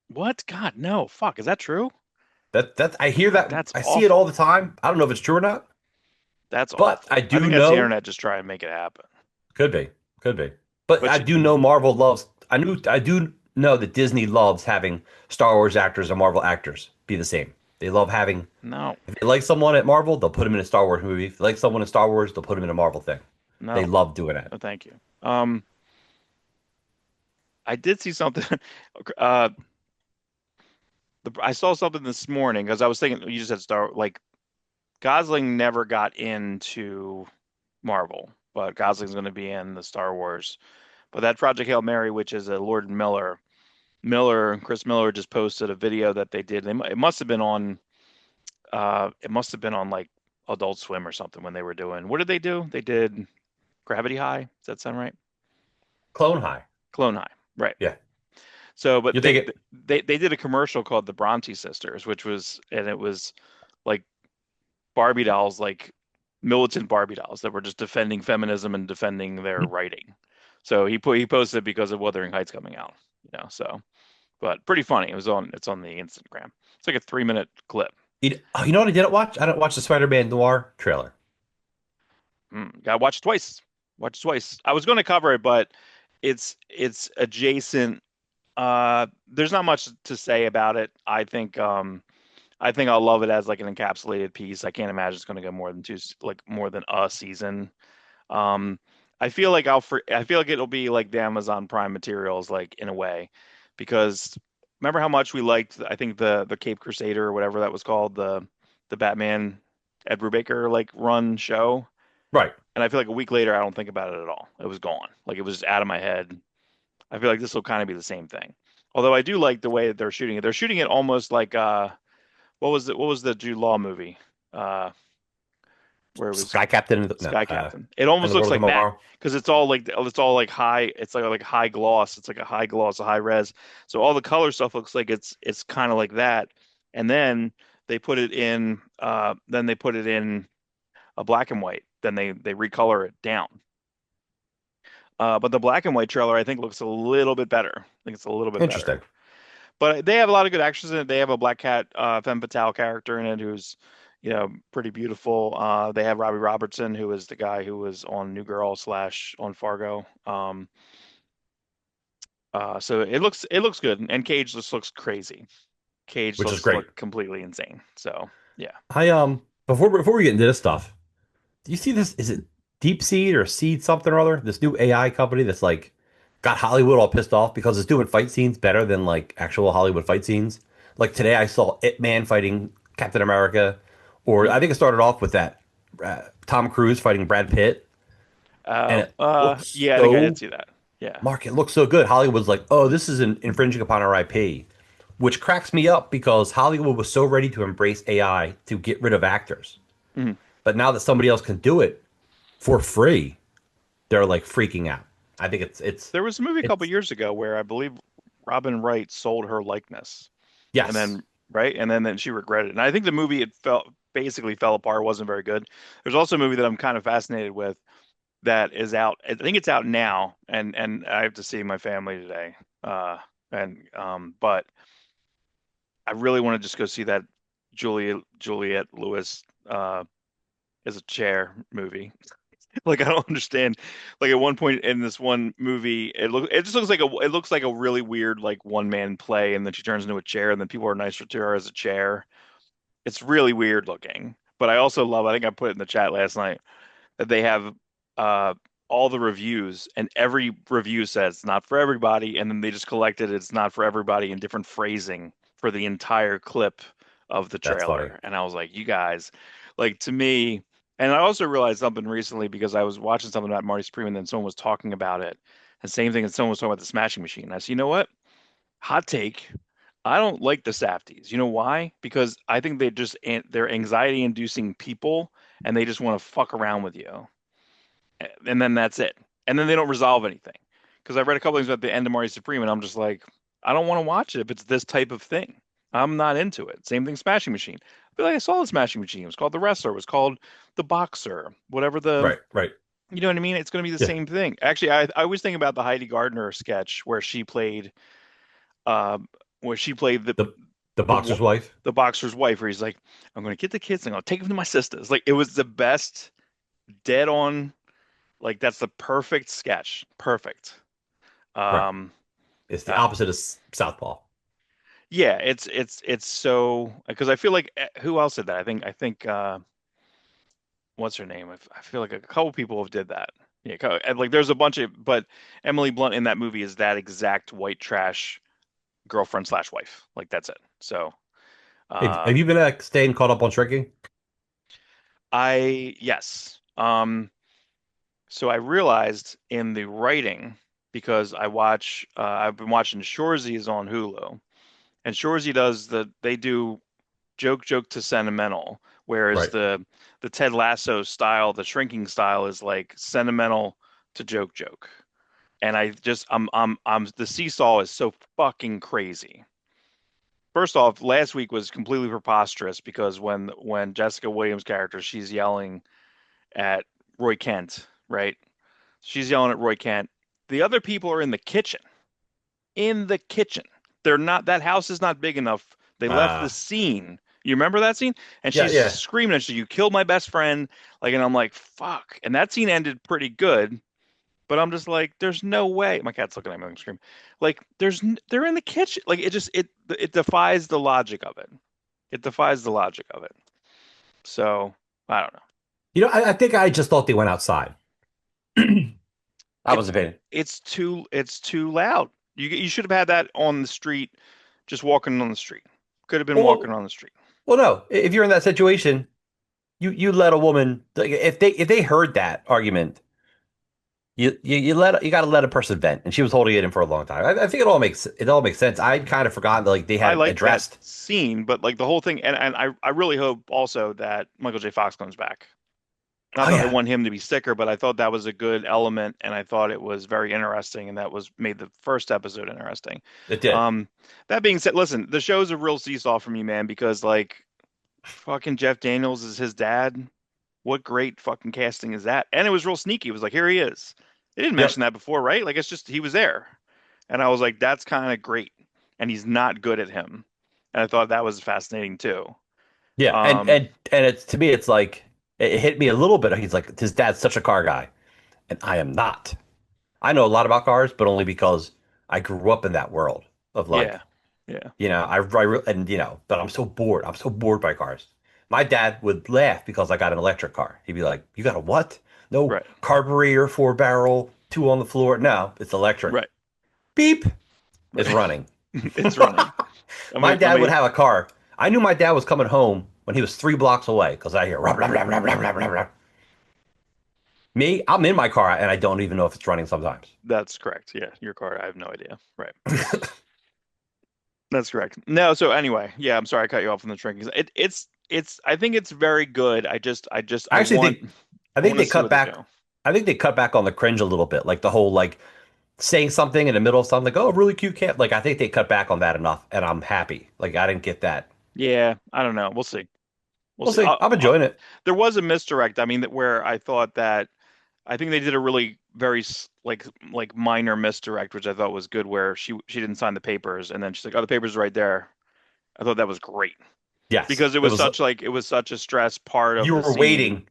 what? God, no. Fuck, is that true? That I hear God, that that's I see it awful. all the time. I don't know if it's true or not, That's but I awful. I do think that's the know internet just trying to make it happen. could be, could be. But But I do know Marvel loves. I do know that Disney loves having Star Wars actors and Marvel actors be the same. They love having. no, If they like someone at Marvel, they'll put them in a Star Wars movie. If they like someone in Star Wars, they'll put them in a Marvel thing. They no, love doing that. no, thank you. I did see something. Uh, I saw something this morning because I was thinking you just said Star like Gosling never got into Marvel, but Gosling's going to be in the Star Wars. But that Project Hail Mary, which is a Lord Chris Miller just posted a video that they did. It must have been on, it must have been on like Adult Swim or something when they were doing. What did they do? They did Gravity High. Does that sound right? Clone High. Clone High, right? Yeah. So, but You take it. they did a commercial called the Bronte Sisters, which was and it was like Barbie dolls, like militant Barbie dolls that were just defending feminism and defending their writing. So he posted because of Wuthering Heights coming out, So, but pretty funny. It's on the Instagram. It's like a 3 minute clip. You know what I didn't watch? I didn't watch the Spider-Man Noir trailer. Gotta watch it twice. Watch twice. I was going to cover it, but it's adjacent. There's not much to say about it. I think I'll love it as like an encapsulated piece. I can't imagine it's going to go more than like more than a season. Um, I feel like it'll be like the Amazon Prime materials, like in a way, because remember how much we liked, I think the Cape Crusader or whatever that was called, the Batman Ed Brubaker like run show. Right. And I feel like a week later, I don't think about it at all. It was gone. Like it was just out of my head. I feel like this will kind of be the same thing. Although I do like the way that they're shooting it. They're shooting it almost like what was the Jude Law movie? Uh where it was Sky Captain and no, Sky Captain. It and almost the looks World of like that Tomorrow. because it's all like high. It's like high gloss. It's like a high gloss, a high res. So all the color stuff looks like it's kind of like that. And then they put it in a black and white. Then they recolor it down. But the black and white trailer I think looks a little bit better. I think it's a little bit better. Interesting. But they have a lot of good actors in it. They have a Black Cat femme fatale character in it who's, pretty beautiful. They have Robbie Robertson, who is the guy who was on New Girl slash on Fargo. So it looks good, and Cage just looks crazy. Cage Which is looks great. look completely insane. So yeah. I before we get into this stuff, do you see this? Is it Deep Seed or Seed something or other? This new AI company that's like got Hollywood all pissed off because it's doing fight scenes better than like actual Hollywood fight scenes. Like today, I saw It Man fighting Captain America, or Hmm. I think it started off with that Tom Cruise fighting Brad Pitt, and it looks Yeah, I think I did so see that. Yeah. Mark, it looks so good. Hollywood's like, oh, this is infringing upon our IP, which cracks me up because Hollywood was so ready to embrace AI to get rid of actors. Mhm. But now that somebody else can do it for free, they're like freaking out. I think There was a movie a couple it's years ago where I believe Robin Wright sold her likeness. And yes, then right, and then she regretted it. And I think the movie it felt basically fell apart, wasn't very good. There's also a movie that I'm kind of fascinated with that is out. I think it's out now, and I have to see my family today. And but I really want to just go see that Juliette Lewis as a chair movie. Like I don't understand. Like at one point in this one movie, it just looks like it looks like a really weird like one man play, and then she turns into a chair, and then people are nicer to her as a chair. It's really weird looking. But I also love, I think I put it in the chat last night, that they have uh all the reviews and every review says it's not for everybody, and then they just collected it's not for everybody in different phrasing for the entire clip of the that's funny. trailer. And I was like, you guys, like to me, and I also realized something recently because I was watching something about Marty Supreme and then someone was talking about it. And same thing, and someone was talking about the smashing machine. And I said, you know what? Hot take. I don't like the Safdies. You know why? Because I think they're anxiety inducing people and they just want to fuck around with you. And then that's it. And then they don't resolve anything. Because I read a couple things about the end of Marty Supreme and I'm just like, I don't want to watch it if it's this type of thing. I'm not into it. Same thing, Smashing Machine. But like, I saw the Smashing Machine. It was called The Wrestler. It was called The Boxer. Whatever Right, right. you know what I mean? It's going to be the Yeah. same thing. Actually, I always think about the Heidi Gardner sketch uh, where she played The the the boxer's wife. the boxer's wife, where he's like, "I'm going to get the kids and I'm going to take them to my sisters." Like it was the best, dead on. Like that's the perfect sketch. Perfect. Right. Um, It's the uh, opposite of Southpaw. yeah, it's so because I feel like who else did that? I think what's her name? I feel like a couple people have did that. Yeah, and like there's a bunch of, but Emily Blunt in that movie is that exact white trash girlfriend slash wife. Like that's it. So, Have uh, you been staying caught up on shrinking? yes. So I realized in the writing because I've been watching Shorzy's on Hulu, and Shorzy they do joke to sentimental, whereas Right. the Ted Lasso style, the shrinking style is like sentimental to joke. And I'm the seesaw is so fucking crazy. First off, last week was completely preposterous because when Jessica Williams' character, she's yelling at Roy Kent, right? She's yelling at Roy Kent. The other people are in the kitchen. In the kitchen. They're not, that house is not big enough. They left the Uh scene. You remember that scene? And yeah, she's yeah. screaming at you, you killed my best friend. Like, and I'm like, fuck. And that scene ended pretty good. But I'm just like, there's no way. My cat's looking at me on the screen. Like, they're in the kitchen. Like, it defies the logic of it. It defies the logic of it. So I don't know. I think I just thought they went outside. I It was a fan. it's too loud. You should have had that on the street, just walking on the street. Could have been walking Well, on the street. well, no. If you're in that situation, you let a woman like, if they heard that argument, you got to let a person vent, and she was holding it in for a long time. I think it all makes sense. I'd kind of forgotten that like they I had like that addressed. scene, but like the whole thing, and I really hope also that Michael J. Fox comes back. Not Oh that I yeah, want him to be sicker, but I thought that was a good element, and I thought it was very interesting, and that was made the first episode interesting. it did. Um, that being said, listen, the show's a real seesaw for me, man, because like fucking Jeff Daniels is his dad. What great fucking casting is that? And it was real sneaky. It was like, here he is. They didn't mention Yep. that before, right? Like it's just he was there. And I was like, that's kind of great. And he's not good at him. And I thought that was fascinating too. Yeah, and Um, and and it's to me, it's like it hit me a little bit. He's like his dad's such a car guy, and I am not. I know a lot about cars, but only because I grew up in that world of yeah. like, Yeah. and but I'm so bored. I'm so bored by cars. My dad would laugh because I got an electric car. He'd be like, "You got a what? No Right. carburetor, four barrel, two on the floor. No, it's electric. Right. Beep, it's Right. running." It's running. Let My me let dad would me have a car. I knew my dad was coming home when he was 3 blocks away because I hear rah, rah, rah, rah, rah, rah, rah, rah. Me, I'm in my car and I don't even know if it's running sometimes. that's correct. Yeah, your card. I have no idea. Right. That's correct. No, so anyway, yeah, I'm sorry I cut you off on the drinking. It's I think it's very good. I I actually want think I I think want to they see cut what they back. do. I think they cut back on the cringe a little bit, like the whole like saying something in the middle of something, like "Oh, really cute cat." Like I think they cut back on that enough, and I'm happy. Like I didn't get that. Yeah, I don't know. We'll see. We'll We'll see. see. I'm enjoying it. There was a misdirect. I mean, that where I thought that I think they did a really very like minor misdirect, which I thought was good, where she didn't sign the papers, and then she's like, "Oh, the papers are right there." I thought that was great Yes, because it was. it was such a stress part of You the were scene. waiting.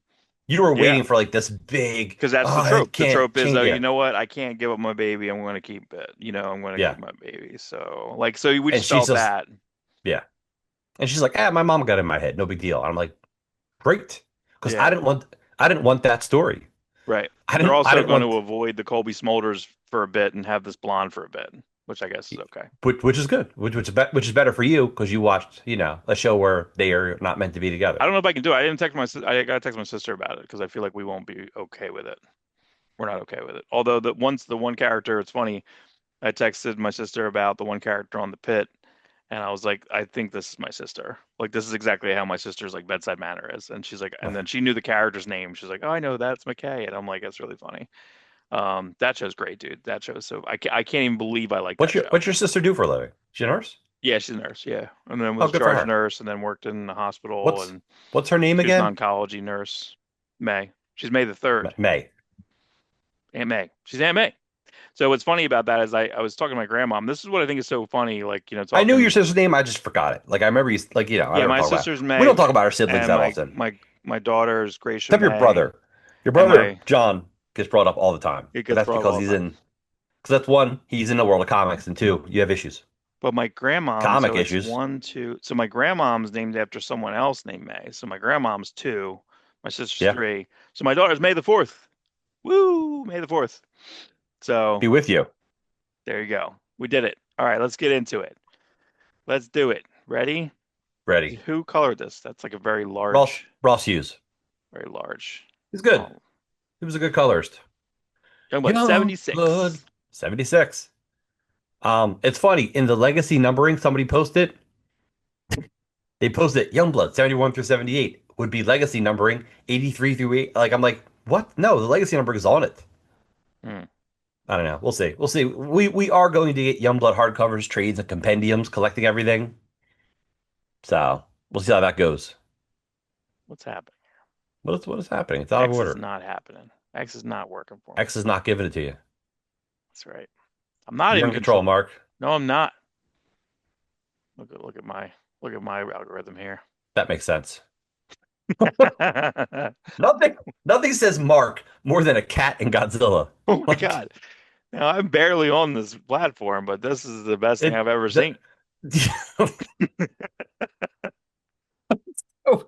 You were Yeah, waiting for like this big. because that's the Oh, I trope. The can't trope is, change though, you it. know what? I can't give up my baby. I'm going to keep it. I'm going to Yeah, keep my baby. So like, so we and just she's felt just that. yeah, and she's like, "Ah, my mom got in my head. No big deal." I'm like, "Great," because Yeah, I didn't want that story. right. I They're didn't I also didn't going to want avoid the Colby Smulders for a bit and have this blonde for a bit, which I guess is okay. which is good, which is better for you because you watched a show where they are not meant to be together. I don't know if I can do it. I didn't text I got to text my sister about it because I feel like we won't be okay with it. We're not okay with it. Although the one character, it's funny. I texted my sister about the one character on the pit, and I was like, I think this is my sister. Like this is exactly how my sister's like bedside manner is. And she's like, and then she knew the character's name. She's like, oh, I know that's McKay, and I'm like, that's really funny. That show's great, dude. That show's so I can't even believe I like What's that your show. what's your sister do for a living? She a nurse? Yeah, she's a nurse. Yeah, and then Oh, was good for charge her. nurse, and then worked in the hospital, What's and what's her name she was an again? oncology nurse. May. She's May the third. May. Aunt May. She's Aunt May. So what's funny about that is I was talking to my grandma. And this is what I think is so funny. Like I knew your talking. sister's name. I just forgot it. Like I remember you. Like I Yeah, don't my talk about. sister's We don't Meg, talk about our siblings and that often. my daughter's Gracia Except your May, brother. Your and brother my John gets brought up all the time, it but gets that's brought up because all the he's time. in. Because that's one, he's in the world of comics, and two, you have issues, But my grandmom, comic so it's issues. one, two. So my grandmom's named after someone else named May. So my grandmom's two, my sister's Yeah, three. So my daughter's May the fourth. Woo, May the fourth. So be with you. there you go. We did it. All right, let's get into it. Let's do it. Ready? Ready. Who colored this? That's like a Ross Hughes. very large. He's good. Oh, He was a good colorist. Youngblood Young blood. 76. 76. It's funny in the legacy numbering somebody posted. They posted Youngblood 71 through 78 would be legacy numbering 83 through 8. Like I'm like, what? No, the legacy numbering is on it. Hmm. I don't know. We'll see. We'll see. We are going to get Youngblood hardcovers, trades, and compendiums, collecting everything. So we'll see how that goes. What's happening? What is happening? It's out of X is order. not happening. X is not working for me. X is not giving it to you. That's right. I'm not You're even in control, control. Mark. No, I'm not. Look at my algorithm here. That makes sense. Nothing, nothing says Mark more than a cat in Godzilla. Oh my Like God. Now I'm barely on this platform, but this is the best thing it, I've ever the, seen. oh,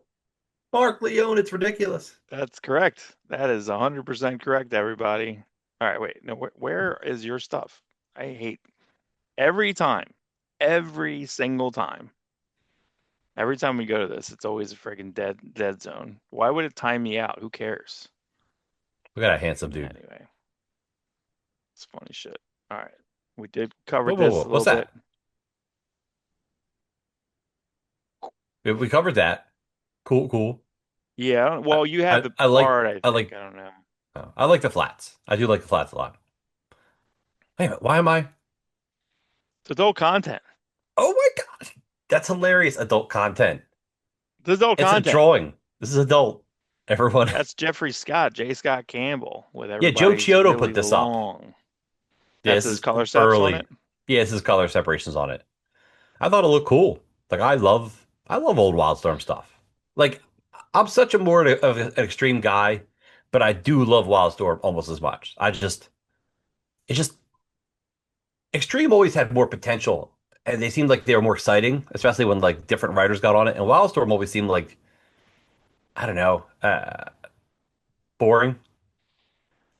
Mark Leone, it's ridiculous. That's correct. That is 100% correct, everybody. All right, wait. No, where is your stuff? I hate every time, every single time. Every time we go to this, it's always a freaking dead zone. Why would it time me out? Who cares? We got a handsome dude. Anyway, it's funny shit. All right. We did cover Whoa, whoa, this whoa. a What's little bit. that? We covered that. Cool, cool. Yeah. I, Well, you have I, the I like, part, I I think. like, I don't know. I like the flats. I do like the flats a lot. Wait a minute, why am I? It's adult content. Oh my God, that's hilarious. Adult content. It's adult It's a content. drawing. This is adult. Everyone. That's Jeffrey Scott, J. Scott Campbell, with Yeah, Joe everybody's Chiodo put really this up. long. Yeah, That's this his is color steps on it. early. Yeah, this is color separations on it. I thought it looked cool. Like I love old Wildstorm stuff. Like I'm such a more of an extreme guy, but I do love Wildstorm almost as much. It's just extreme always had more potential, and they seemed like they were more exciting, especially when like different writers got on it. And Wildstorm always seemed like I don't know, boring.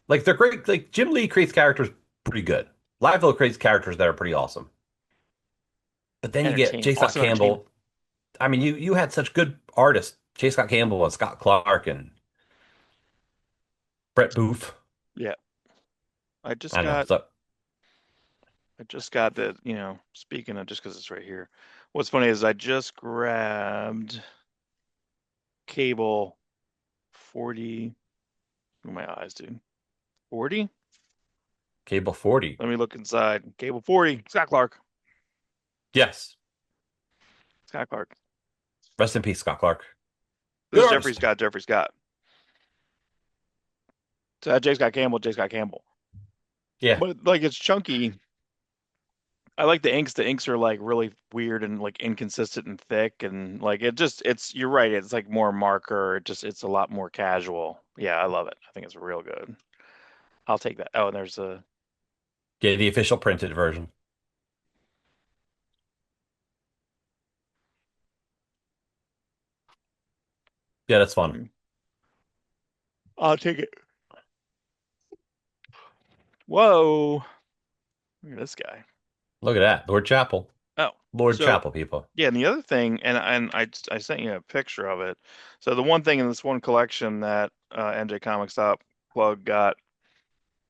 Like they're great. Like Jim Lee creates characters pretty good. Liefeld creates characters that are pretty awesome. But then you get Entertaining. J. Scott Also entertaining. Campbell. I mean, you had such good artists, J. Scott Campbell and Scott Clark and Brett Booth. Yeah. I just I don't know. got So I just got the, speaking of just because it's right here. What's funny is I just grabbed cable 40. Oh, my eyes, dude. 40? Cable 40. Let me look inside. Cable 40. Scott Clark. Yes. Scott Clark. Rest in peace, Scott Clark. This Good is Jeffrey artist. Scott, Jeffrey Scott. So that J. Scott Campbell, J. Scott Campbell. Yeah. But like it's chunky. I like the inks. The inks are like really weird and like inconsistent and thick and like you're right. It's like more marker. It's a lot more casual. Yeah, I love it. I think it's real good. I'll take that. Oh, and there's a Yeah, the official printed version. Yeah, that's fun. I'll take it. Whoa. Look at this guy. Look at that. Lord Chapel. Oh, Lord so Chapel, people. yeah, and the other thing, and I sent you a picture of it. So the one thing in this one collection that NJ Comics Stop Plug got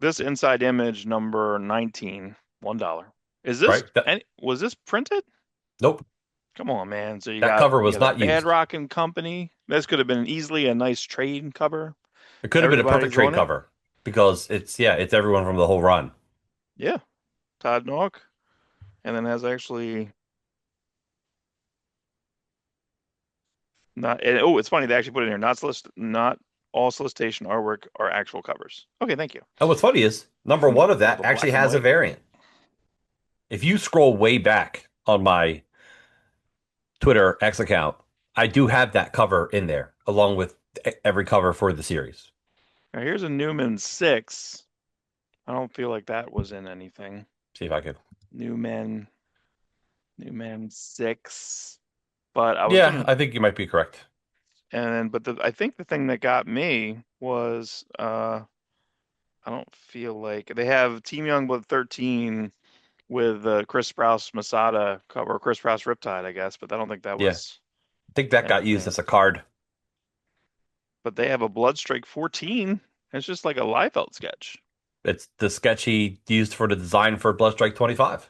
this inside image number 19, $1. Is this Right? That, any was this printed? nope. Come on, man. So That cover you was got the not Bad used. Rock and Company. This could have been easily a nice trade cover. It could have been a perfect Everybody's trade on it. cover because it's everyone from the whole run. Yeah. Todd Nook. And then has actually not oh, it's funny they actually put it in here. Not all solicitation artwork are actual covers. Okay, thank you. And what's funny is number one of Love that a actually black and has a white. variant. If you scroll way back on my Twitter X account, I do have that cover in there along with every cover for the series. Now here's a Newman 6. I don't feel like that was in anything. See if I can. Newman Newman 6. But I was Yeah, looking I think you might be correct. I think the thing that got me was I don't feel like they have Team Youngblood 13 with Chris Sprouse Masada cover, Chris Sprouse Riptide, I guess, but I don't think that Yeah, was I think that got used anything. as a card. But they have a Bloodstrike 14. It's just like a Liefeld sketch. It's the sketch he used for the design for Bloodstrike 25.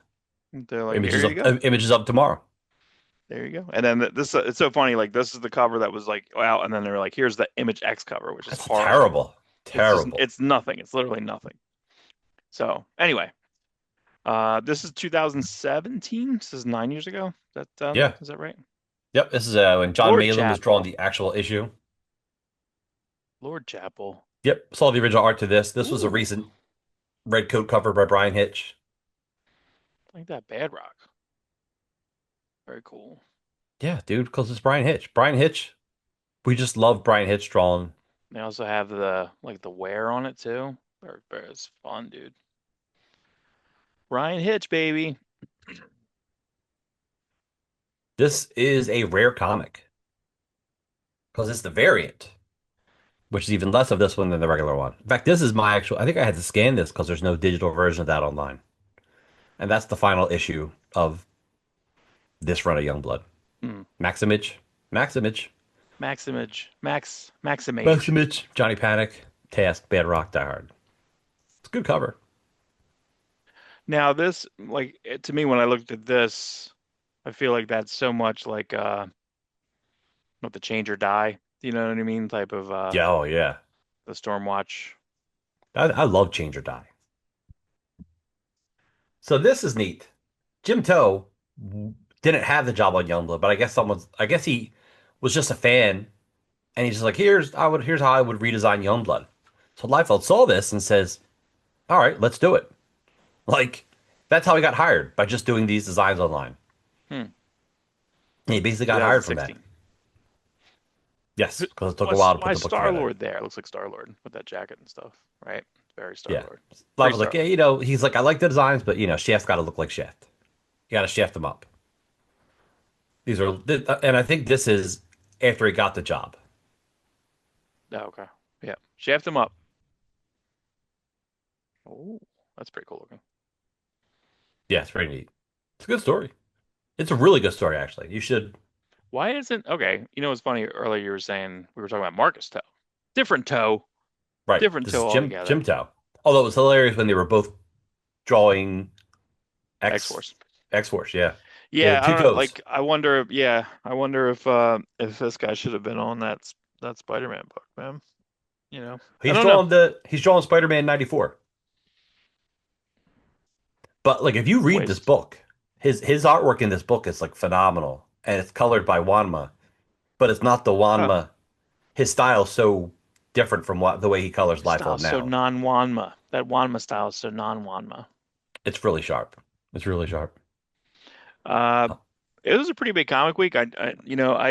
They're like, here you go. Images of tomorrow. There you go. And then this it's so funny. Like this is the cover that was like wow, and then they're like, here's the Image X cover, which is That's horrible. terrible. Terrible. It's nothing. It's literally nothing. So anyway, this is 2017. This is 9 years ago. Yeah. Is that right? Yep. This is when John Lord Malin was drawing Chapel. the actual issue. Lord Chapel. Yep. Saw the original art to this. This was a Ooh, recent red coat cover by Brian Hitch. like that Bad Rock. Very cool. Yeah, dude, because it's Brian Hitch. Brian Hitch We just love Brian Hitch drawing. They also have the like the wear on it too. It's fun, dude. Ryan Hitch, baby. This is a rare comic because it's the variant, which is even less of this one than the regular one. In fact, this is my actual. I think I had to scan this because there's no digital version of that online, and that's the final issue of this run of Youngblood. Hmm. Maximage, Maximage, Maximage. Maximage, Johnny Panic, Task, Bad Rock, Die Hard. It's a good cover. Now this, like, to me, when I looked at this, I feel like that's so much like what the change or die. You know what I mean? Type of Yeah, oh yeah. the Stormwatch. I love Change or Die. So this is neat. Jim Toe didn't have the job on Youngblood, but I guess he was just a fan, and he's just like, here's how I would redesign Youngblood. So Liefeld saw this and says, all right, let's do it. Like, that's how he got hired, by just doing these designs online. Hmm. And he basically got hired from that. 2016. Yes, because it took a while to put Why the book Star together. Lord there? It looks like Star Lord with that jacket and stuff, right? Very Star Yeah. Lord. Pre Liefeld's like, Star yeah, Lord. he's like, I like the designs, but Shaft's got to look like Shaft. You got to shaft them up. These are, and I think this is after he got the job. Oh, okay. Yeah. Shaft him up. Oh, that's pretty cool looking. Yeah, it's very neat. It's a good story. It's a really good story, actually. You should. Why isn't okay? You know what's funny? Earlier you were saying we were talking about Marcus Toe. Different toe. Right. Different This is toe Jim altogether. Tao. Although it was hilarious when they were both drawing X X-Force. X Force. Yeah, they Yeah, had I two don't know. toes. Like, I wonder. Yeah, I wonder if this guy should have been on that Spider-Man book, man. You know, I don't know. He's drawing Spider-Man 94. But like if you read this Waste. book, his artwork in this book is like phenomenal, and it's colored by Wanma, but it's not the Oh, Wanma. His style's so different from what the way he colors his Liefeld style's so now. non-Wanma. That Wanma style is so non-Wanma. It's really sharp. It's really sharp. Uh, it was a pretty big comic week. I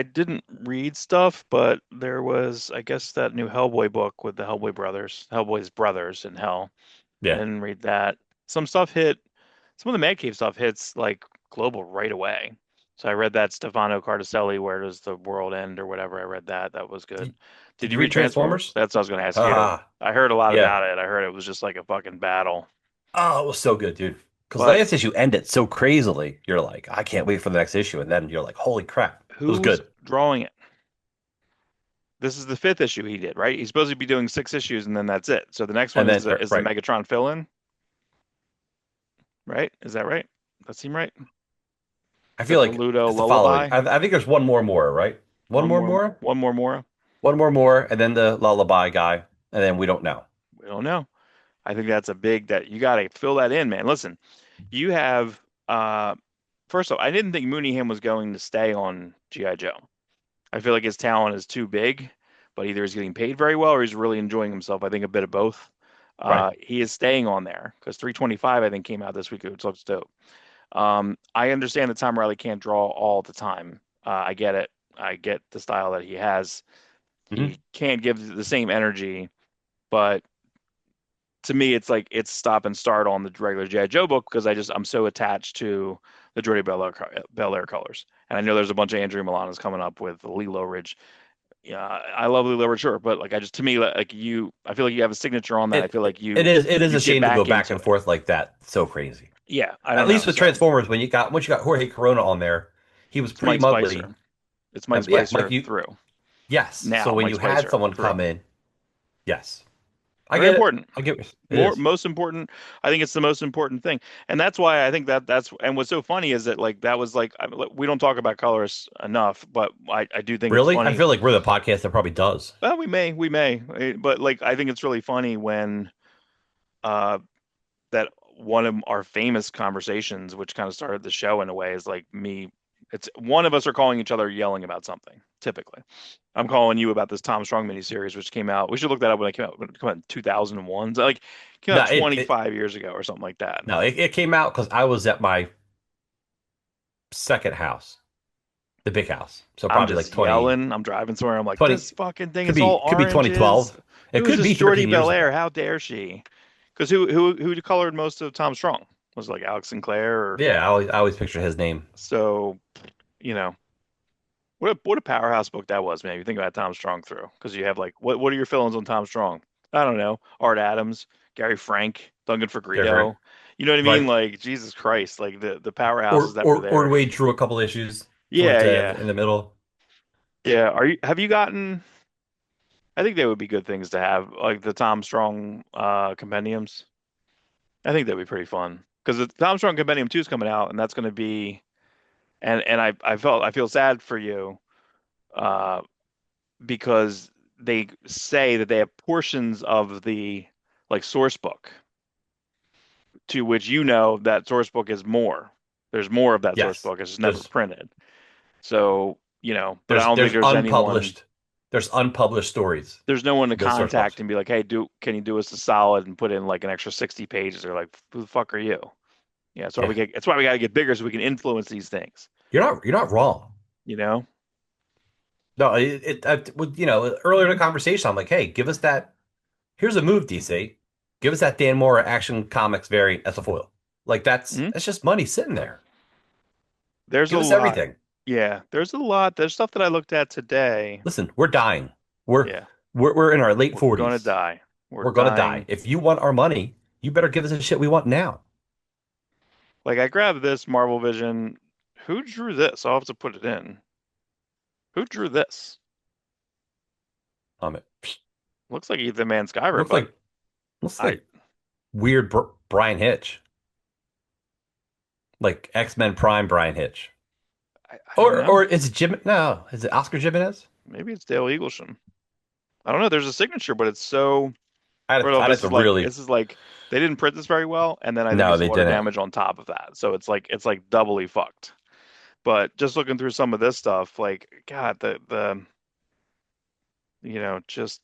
didn't read stuff, but there was, I guess, that new Hellboy book with the Hellboy's brothers in Hell. I Yeah. didn't read that. Some stuff hit, some of the Mad Cave stuff hits like global right away. So I read that Stefano Cardicelli, Where Does the World End or whatever. I read that. That was good. Did Did you you read read Transformers? Transformers? That's what I was going to ask you. Ah, I heard a lot yeah. about it. I heard it was just like a fucking battle. Oh, it was so good, dude. Because But last issue ended so crazily. You're like, I can't wait for the next issue, and then you're like, holy crap, it was who's good. drawing it? This is the fifth issue he did, right? He's supposed to be doing 6 issues and then that's it. So the next one And is then the right, Megatron fill-in, right? Is that right? That seem right? I The feel like Ludo it's the following. Lullaby. I think there's one more Mora, right? One more Mora. One more Mora, and then the lullaby guy, and then we don't know. We don't know. I think that's a big that you got to fill that in, man. Listen, you have first off, I didn't think Mooneyham was going to stay on G.I. Joe. I feel like his talent is too big, but either he's getting paid very well or he's really enjoying himself. I think a bit of both. Right. He is staying on there because 325 I think came out this week, which looks dope. I understand that Tom Riley can't draw all the time. I get it. I get the style that he has. Hmm. He can't give the same energy, but to me, it's like it's stop and start on the regular G.I. Joe book because I'm so attached to the Jordy Belair colors, and I know there's a bunch of Andrew Milanos coming up with Lee Ridge. Yeah, I love Lee Ridge, sure, but like I just to me like you, I feel like you have a signature on that. I feel like It is a you'd get shame to go back back into and it. forth like that. So crazy. Yeah, I At don't least know. with So Transformers, once you got Jorge Corona on there, he was it's pretty Mike muddly. Spicer. It's Mike Yeah, Spicer through yes. So now. when Mike you had Spicer someone through. come in, yes, I Very get it. important. I get it. It More is. most important. I think it's the most important thing, and that's why I think that's and what's so funny is that like that was like we don't talk about colorists enough, but I do think it's Really? I funny. feel like we're the podcast that probably does. Well, we may, but like I think it's really funny when uh that one of our famous conversations, which kind of started the show in a way, is like me. It's one of us are calling each other yelling about something. Typically, I'm calling you about this Tom Strong miniseries, which came out. We should look that up when it came out. When it came out in 2001, so like came No, out it 25 years ago or something like that. no, it came out because I was at my second house. the big house. So I'm probably like just 20, yelling. I'm driving somewhere. I'm like, 20. this fucking thing Could is all be could be oranges. 2012. It Who's could this be Jordy 13 years Belair? ago. How dare she? Because who colored most of Tom Strong? Was it like Alex Sinclair or Yeah, I always picture his name. so? You know what a powerhouse book that was, man. You think about Tom Strong through because you have like what are your feelings on Tom Strong? I don't know. Art Adams, Gary Frank, Duncan Different, Fagredo. You know what I mean? right? Like Jesus Christ, like the powerhouses Or that were or there. Ordway drew a couple issues Yeah, towards yeah, in the middle. yeah. Are you have you gotten? I think they would be good things to have, like the Tom Strong compendiums. I think that'd be pretty fun because the Tom Strong Compendium 2 is coming out, and that's going to be and I feel sad for you uh, because they say that they have portions of the like source book to which that source book is more. There's more of that source Yes, book. It's just never there's printed. So, but I there's don't think there's there's anyone. unpublished stories. There's no one to Those source contact books. and be like, "Hey, can you do us a solid and put in like an extra 60 pages?" They're like, "Who the fuck are you?" Yeah, Yeah, that's why we got to get bigger so we can influence these things. you're not wrong. You know? No, earlier in the conversation, I'm like, hey, give us that. Here's a move, DC. Give us that Dan Mora Action Comics variant as a foil. Like Mhm. that's just money sitting there. There's a Give us lot. everything. Yeah, there's a lot. There's stuff that I looked at today. Listen, we're dying. We're Yeah, we're in our late we're gonna 40s. die. We're We're gonna die. dying. If you want our money, you better give us the shit we want now. Like I grabbed this Marvel Vision. Who drew this? I'll have to put it in. Who drew this? It Looks like Ethan Man Skyver, looks but like looks I, like weird Brian Hitch, like X-Men Prime Brian Hitch, I don't or know. is it Jim? No, is it Oscar Jimenez? Maybe it's Dale Eaglesham. I don't know. There's a signature, but it's so. First off, I'd have to really. this is like they didn't print this very well, and then I think No, it's they water didn't. damage on top of that. So it's like doubly fucked. But just looking through some of this stuff, like God, the just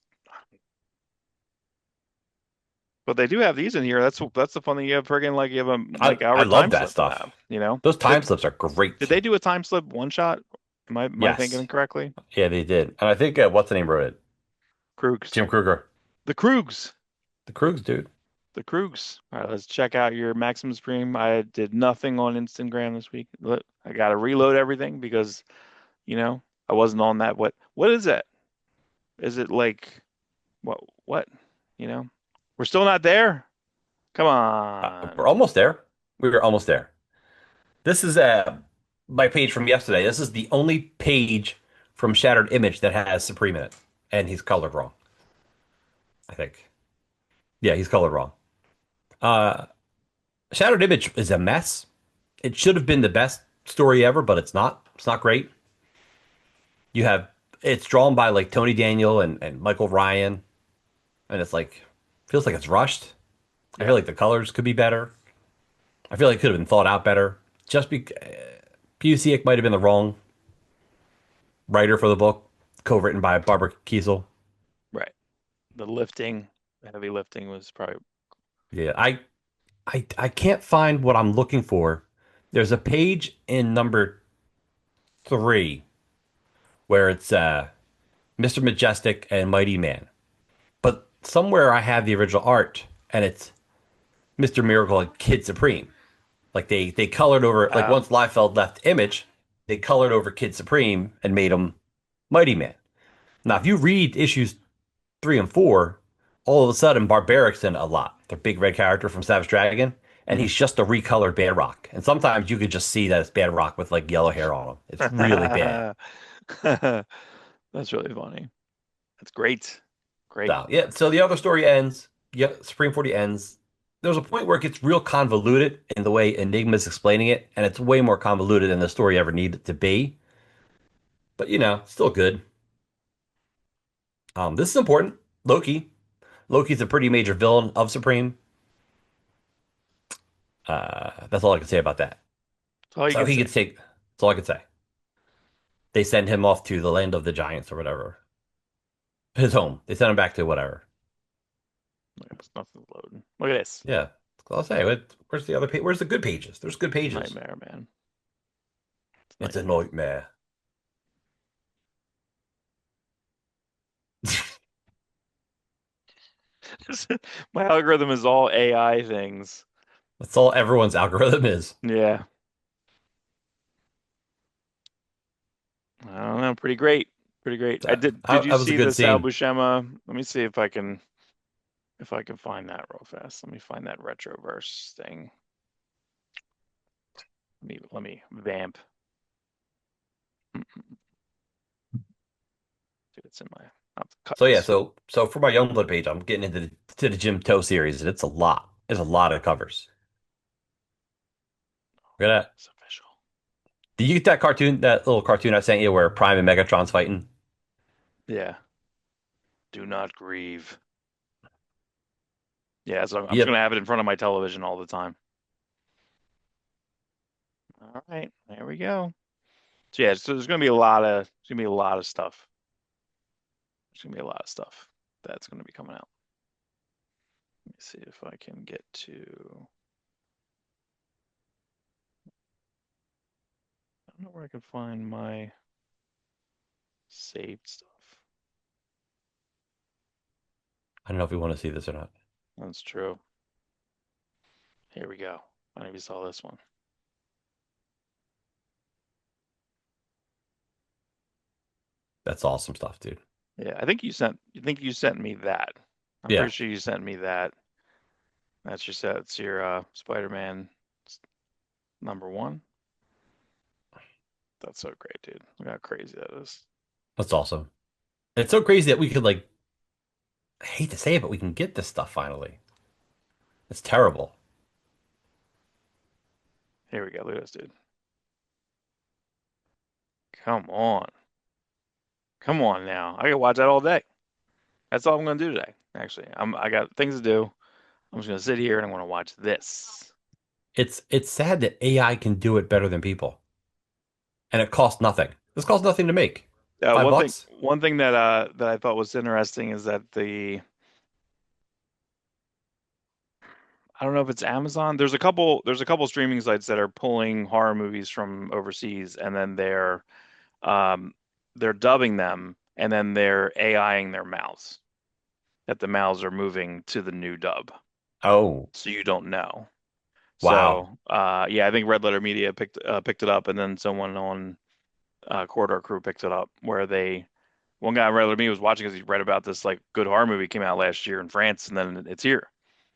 but they do have these in here. That's the fun thing. You have friggin' like you have a Mike I Hour love time that slip in stuff. that. You know, Those did time slips are did great. they do a time slip one shot? Am I thinking Yes. correctly? Yeah, they did. And I think what's the name wrote it? Krugs, Jim Kruger. the Krugs, The Krugs, dude. the Krugs. All right, let's check out your Maximum Supreme. I did nothing on Instagram this week. Look, I got to reload everything because you know I wasn't on that. What is it? Is it like what? You know, we're still not there. Come We're on. almost there. We were almost there. This is my page from yesterday. This is the only page from Shattered Image that has Supreme in it. And he's colored wrong, I think. Yeah, he's colored wrong. Uh, Shattered Image is a mess. It should have been the best story ever, but it's not. It's not great. You have it's drawn by like Tony Daniel and Michael Ryan, and it's like feels like it's rushed. I Yeah. feel like the colors could be better. I feel like it could have been thought out better. Just be Busiek might have been the wrong writer for the book, co-written by Barbara Kiesel. Right. The heavy lifting was probably Yeah, I can't find what I'm looking for. There's a page in number 3 where it's Mr. Majestic and Mighty Man, but somewhere I have the original art and it's Mr. Miracle and Kid Supreme. Like they colored over like uh, once Liefeld left Image, they colored over Kid Supreme and made him Mighty Man. Now, if you read issues 3 and 4, all of a sudden Barbaric's in a lot. The big red character from Savage Dragon, and mhm. he's just a recolored Bad Rock. And sometimes you could just see that it's Bad Rock with like yellow hair on him. It's really bad. That's really funny. That's great. Great. So yeah, so the other story ends. Yeah, Supreme 40 ends. There's a point where it gets real convoluted in the way Enigma's explaining it, and it's way more convoluted than the story ever needed to be. But still good. This is important. Loki. Loki's a pretty major villain of Supreme. That's all I can say about that. That's all you So can he say. gets take. That's all I can say. They send him off to the land of the giants or whatever. His home. They send him back to whatever. It's nothing loading. Look at this. Yeah. I'll say. Where's the other page? Where's the good pages? There's good pages. Nightmare, man. It's It's a nightmare. nightmare. My algorithm is all AI things. That's all everyone's algorithm is. Yeah. I don't know. Pretty great. Pretty great. I That, did. Did that, you that was a see good the Sal scene. Buscema? Let me see if I can find that real fast. Let me find that retroverse thing. Let me vamp. Dude, it's in my. I'll have to cut So yeah, this. so for my Youngblood page, I'm getting into the Jim Toe series, and it's a lot. It's a lot of covers. Look at that. It's official. Did you get that cartoon, that little cartoon I sent you where Prime and Megatron's fighting? Yeah. Do not grieve. Yeah. So I'm just Yep, gonna have it in front of my television all the time. All right. There we go. So yeah. So there's gonna be a lot of. There's gonna be a lot of stuff. There's gonna be a lot of stuff that's gonna be coming out. Let me see if I can get to. I don't know where I can find my saved stuff. I don't know if you want to see this or not. That's true. Here we go. I don't know if you saw this one. That's awesome stuff, dude. Yeah, I think you sent. You think you sent me that? I'm Yeah, pretty sure you sent me that. That's your set. It's your Spider-Man #1. That's so great, dude. Look how crazy that is. that's awesome. It's so crazy that we could like, I hate to say it, but we can get this stuff finally. It's terrible. Here we go. Look at this, dude. Come on. Come on now. I can watch that all day. That's all I'm gonna do today. Actually, I got things to do. I'm just gonna sit here and I'm gonna watch this. It's sad that AI can do it better than people, and it costs nothing. This costs nothing to make. Five One thing, bucks. that I thought was interesting is that I don't know if it's Amazon. There's a couple streaming sites that are pulling horror movies from overseas and then um they're dubbing them and then they're AIing their mouths. That the mouths are moving to the new dub. Oh, So you don't know. wow. So yeah, I think Red Letter Media picked it up and then someone on Corridor Crew picked it up where they one guy on Red Letter Media was watching because he read about this like good horror movie came out last year in France and then it's here.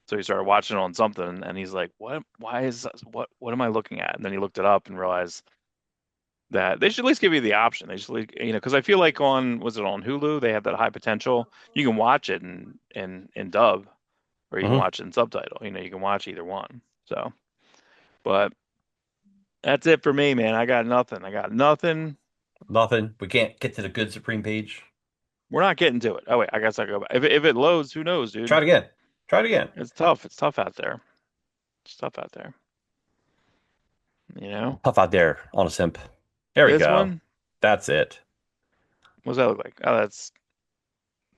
So he started watching it on something, and he's like, "What? Why is what am I looking at?" And then he looked it up and realized that they should at least give you the option. They should, because I feel like on was it on Hulu? They have that high potential. You can watch it in dub, or you can Hmm. watch it in subtitle. You can watch either one. So, but that's it for me, man. I got nothing. I got nothing. Nothing. We can't get to the good Supreme page. We're not getting to it. Oh wait, I guess I go back. If it loads, who knows, Try dude? it again. Try it again. It's tough. It's tough out there. It's tough out there. You know, Tough out there on a simp. There we this go. one. That's it. What does that look like? Oh, it's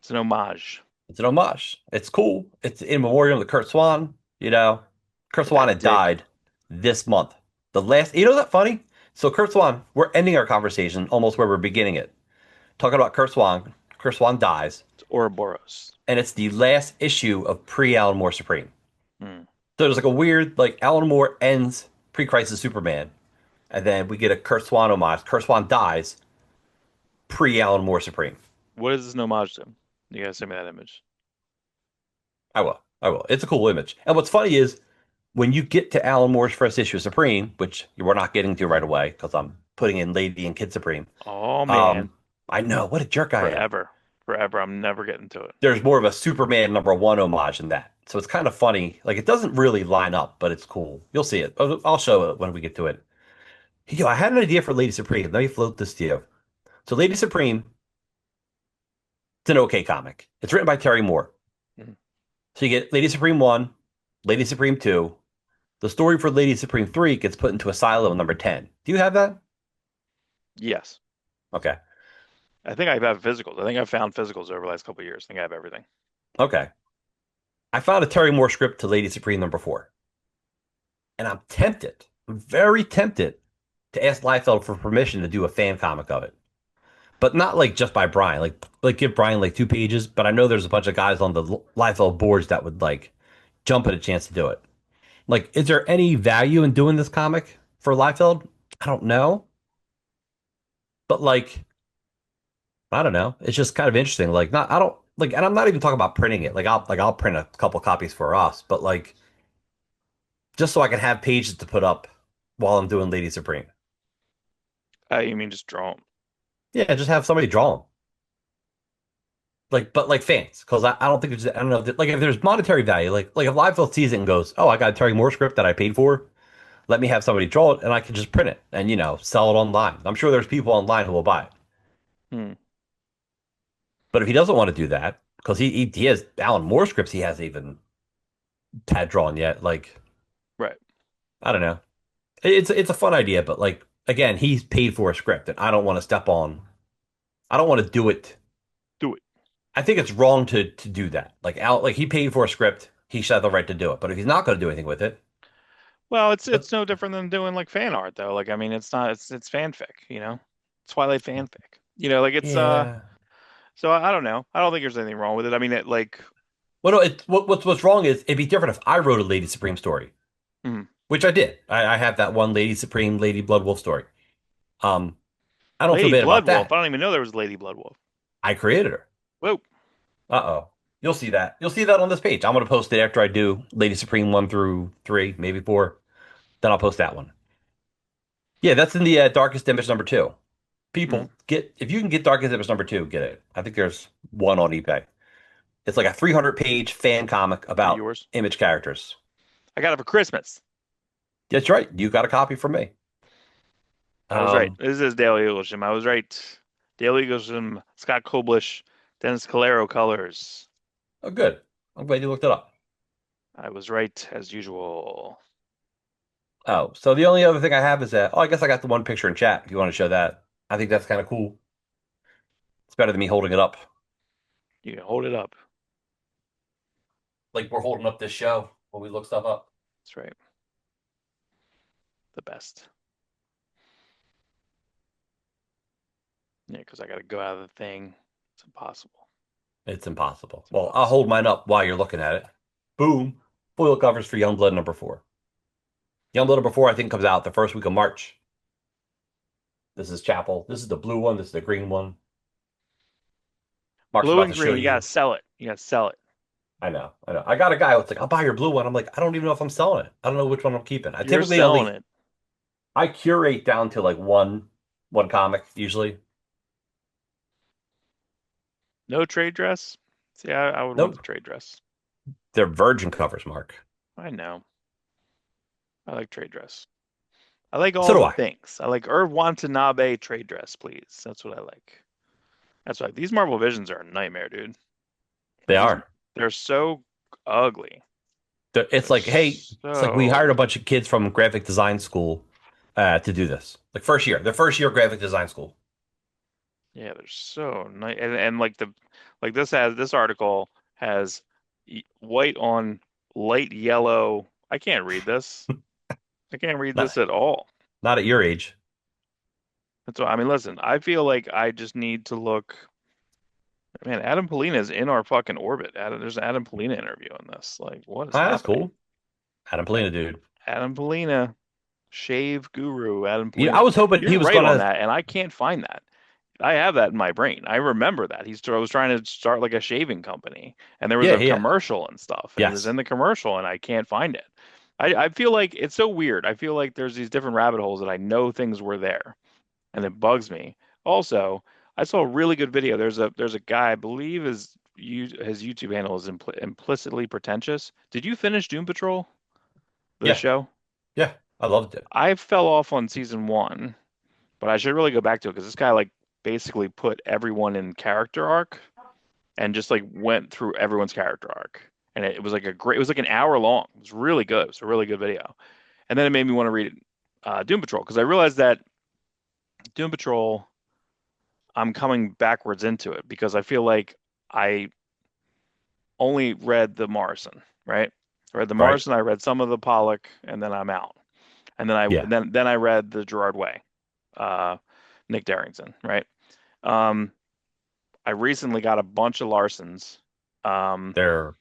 an homage. It's an homage. It's cool. It's in memoriam to Kurt Swan. You know, Kurt Look Swan at that had dick. died this month. The last, you know that funny? So Kurt Swan, we're ending our conversation almost where we're beginning it. Talking about Kurt Swan. Kurt Swan dies, It's Ouroboros. and it's the last issue of pre-Alan Moore Supreme. Hmm. So there's like a weird, like Alan Moore ends pre-Crisis Superman, and then we get a Kurt Swan homage. Kurt Swan dies pre-Alan Moore Supreme. What is this an homage to? You gotta send me that image. I will. I will. It's a cool image. And what's funny is when you get to Alan Moore's first issue of Supreme, which we're not getting to right away because I'm putting in Lady and Kid Supreme. Oh man, Um, I know what a jerk I am. forever, forever. I'm never getting to it. There's more of a Superman #1 homage in that, so it's kind of funny. Like it doesn't really line up, but it's cool. You'll see it. I'll show it when we get to it. Yo, I had an idea for Lady Supreme. Let me float this to you. So Lady Supreme, it's an okay comic. It's written by Terry Moore. Mhm. So you get Lady Supreme 1, Lady Supreme 2. The story for Lady Supreme 3 gets put into Asylum #10. Do you have that? Yes, Okay. I think I have physicals. I think I've found physicals over the last couple of years. I think I have everything. Okay. I found a Terry Moore script to Lady Supreme #4. And I'm tempted, I'm very tempted to ask Liefeld for permission to do a fan comic of it. but not like just by Brian. Like give Brian like 2 pages. But I know there's a bunch of guys on the Liefeld boards that would like jump at a chance to do it. Like, is there any value in doing this comic for Liefeld? I don't know, but like, I don't know. It's just kind of interesting. Like, not I don't like, and I'm not even talking about printing it. I'll print a couple copies for us, but like just so I can have pages to put up while I'm doing Lady Supreme. You mean just draw them? Yeah, just have somebody draw them. Like, but like fans, because I don't think there's, I don't know, like if there's monetary value, like if Liefeld sees it and goes, oh, I got a Terry Moore script that I paid for, let me have somebody draw it and I can just print it and sell it online. I'm sure there's people online who will buy it. Hmm. But if he doesn't want to do that, because he has Alan Moore scripts he hasn't even had drawn yet, like Right. I don't know. It's a fun idea, but like again, he's paid for a script and I don't want to step on. I don't want to do it. Do it. I think it's wrong to do that. Like he paid for a script, he should have the right to do it. But if he's not going to do anything with it, Well, it's but it's no different than doing like fan art though. Like I mean, it's not it's fanfic, you know. Twilight fanfic. Like it's yeah. so I don't know. I don't think there's anything wrong with it. I mean, it like Well, no, what's wrong is it'd be different if I wrote a Lady Supreme story, mm, which I did. I have that one Lady Supreme, Lady Blood Wolf story. Um, I don't feel Lady bad about Bloodwolf. I that. don't even know there was Lady Bloodwolf. I created her. Whoa. Uh-oh. You'll see that. You'll see that on this page. I'm going to post it after I do Lady Supreme 1 through 3, maybe 4. Then I'll post that one. Yeah, that's in the Darkest Image number 2. Mm. People, if you can get Darkest Image number 2, get it. I think there's one on eBay. It's like a 300-page fan comic Is that about yours? Image characters. I got it for Christmas. That's right. You got a copy from me. I was right. Um, This is Dale Eaglesham. I was right. Dale Eaglesham, Scott Koblish, Dennis Calero colors. oh, good. I'm glad you looked it up. I was right as usual. Oh, so the only other thing I have is that, I guess I got the one picture in chat if you want to show that. I think that's kind of cool. It's better than me holding it up. You can hold it up. Like we're holding up this show when we look stuff up. That's right. The best. Yeah, because I got to go out of the thing. It's impossible. It's impossible. It's Well, I'll hold impossible. mine up while you're looking at it. Boom. Foil covers for Youngblood number 4. Youngblood number 4, I think, comes out the first week of March. This is Chapel. This is the blue one. This is the green one. Mark's Blue about and to show green, you gotta you. sell it. You gotta sell it. I know. I know. I got a guy who's like, I'll buy your blue one. I'm like, I don't even know if I'm selling it. I don't know which one I'm keeping. I You're typically selling only it. I curate down to like one comic usually. No trade dress? See, I would want the Nope. trade dress. They're virgin covers, Mark. I know. I like trade dress. I like So all do the I. things. I like Irv Watanabe trade dress, please. That's what I like. That's right. These Marvel Visions are a nightmare, dude. They These are. they're so ugly. It's They're like, hey, it's like we so hired a ugly. bunch of kids from graphic design school to do this. Like the first year graphic design school. Yeah, they're so nice. And like this article has white on light yellow. I can't read this. I can't read Not this at all. not at your age. That's what I mean. Listen, I feel like I just need to look. Man, Adam Polina is in our fucking orbit. There's an Adam Polina interview on this. Like, what is Ah, that's happening? cool. Adam Polina, dude. Adam Polina, shave guru, Adam I Polina. was hoping You're he was right on gonna. that, and I can't find that. I have that in my brain. I remember that. I was trying to start like a shaving company, and there was Yeah, a yeah. commercial and stuff, and he was Yes. in the commercial, and I can't find it. I feel like it's so weird. I feel like there's these different rabbit holes that I know things were there, and it bugs me. Also, I saw a really good video. There's a guy, I believe his YouTube handle is implicitly pretentious. Did you finish Doom Patrol, the Yeah, show? yeah. I loved it. I fell off on season one, but I should really go back to it because this guy like basically put everyone in character arc and just like went through everyone's character arc. And it was like it was like an hour long. It was really good. It was a really good video. And then it made me want to read Doom Patrol because I realized that Doom Patrol, I'm coming backwards into it because I feel like I only read the Morrison, right? I read the Right? Morrison, I read some of the Pollock, and then I'm out. And then Yeah. I read the Gerard Way, uh, Nick Darrington, right? Um, I recently got a bunch of Larsons. Um, They're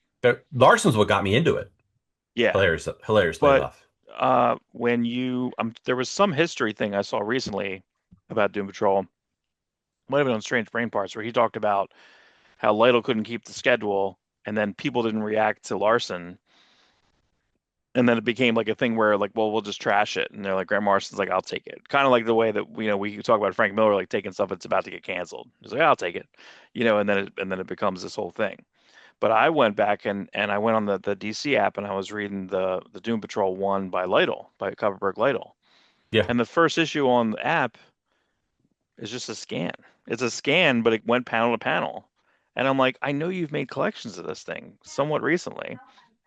Larson's what got me into it. yeah, Hilariously but enough. when there was some history thing I saw recently about Doom Patrol. Might have been on Strange Brain Parts where he talked about how Lytle couldn't keep the schedule, and then people didn't react to Larson, and then it became like a thing where like, well, we'll just trash it, and they're like, Grant Morrison's like, I'll take it, kind of like the way that we talk about Frank Miller like taking stuff that's about to get canceled. He's like, I'll take it, and then it becomes this whole thing. But I went back and I went on the DC app and I was reading the Doom Patrol one by Lytle, by Coverberg Lytle, Yeah. and the first issue on the app is just a scan. It's a scan, but it went panel to panel. And I'm like, I know you've made collections of this thing somewhat recently.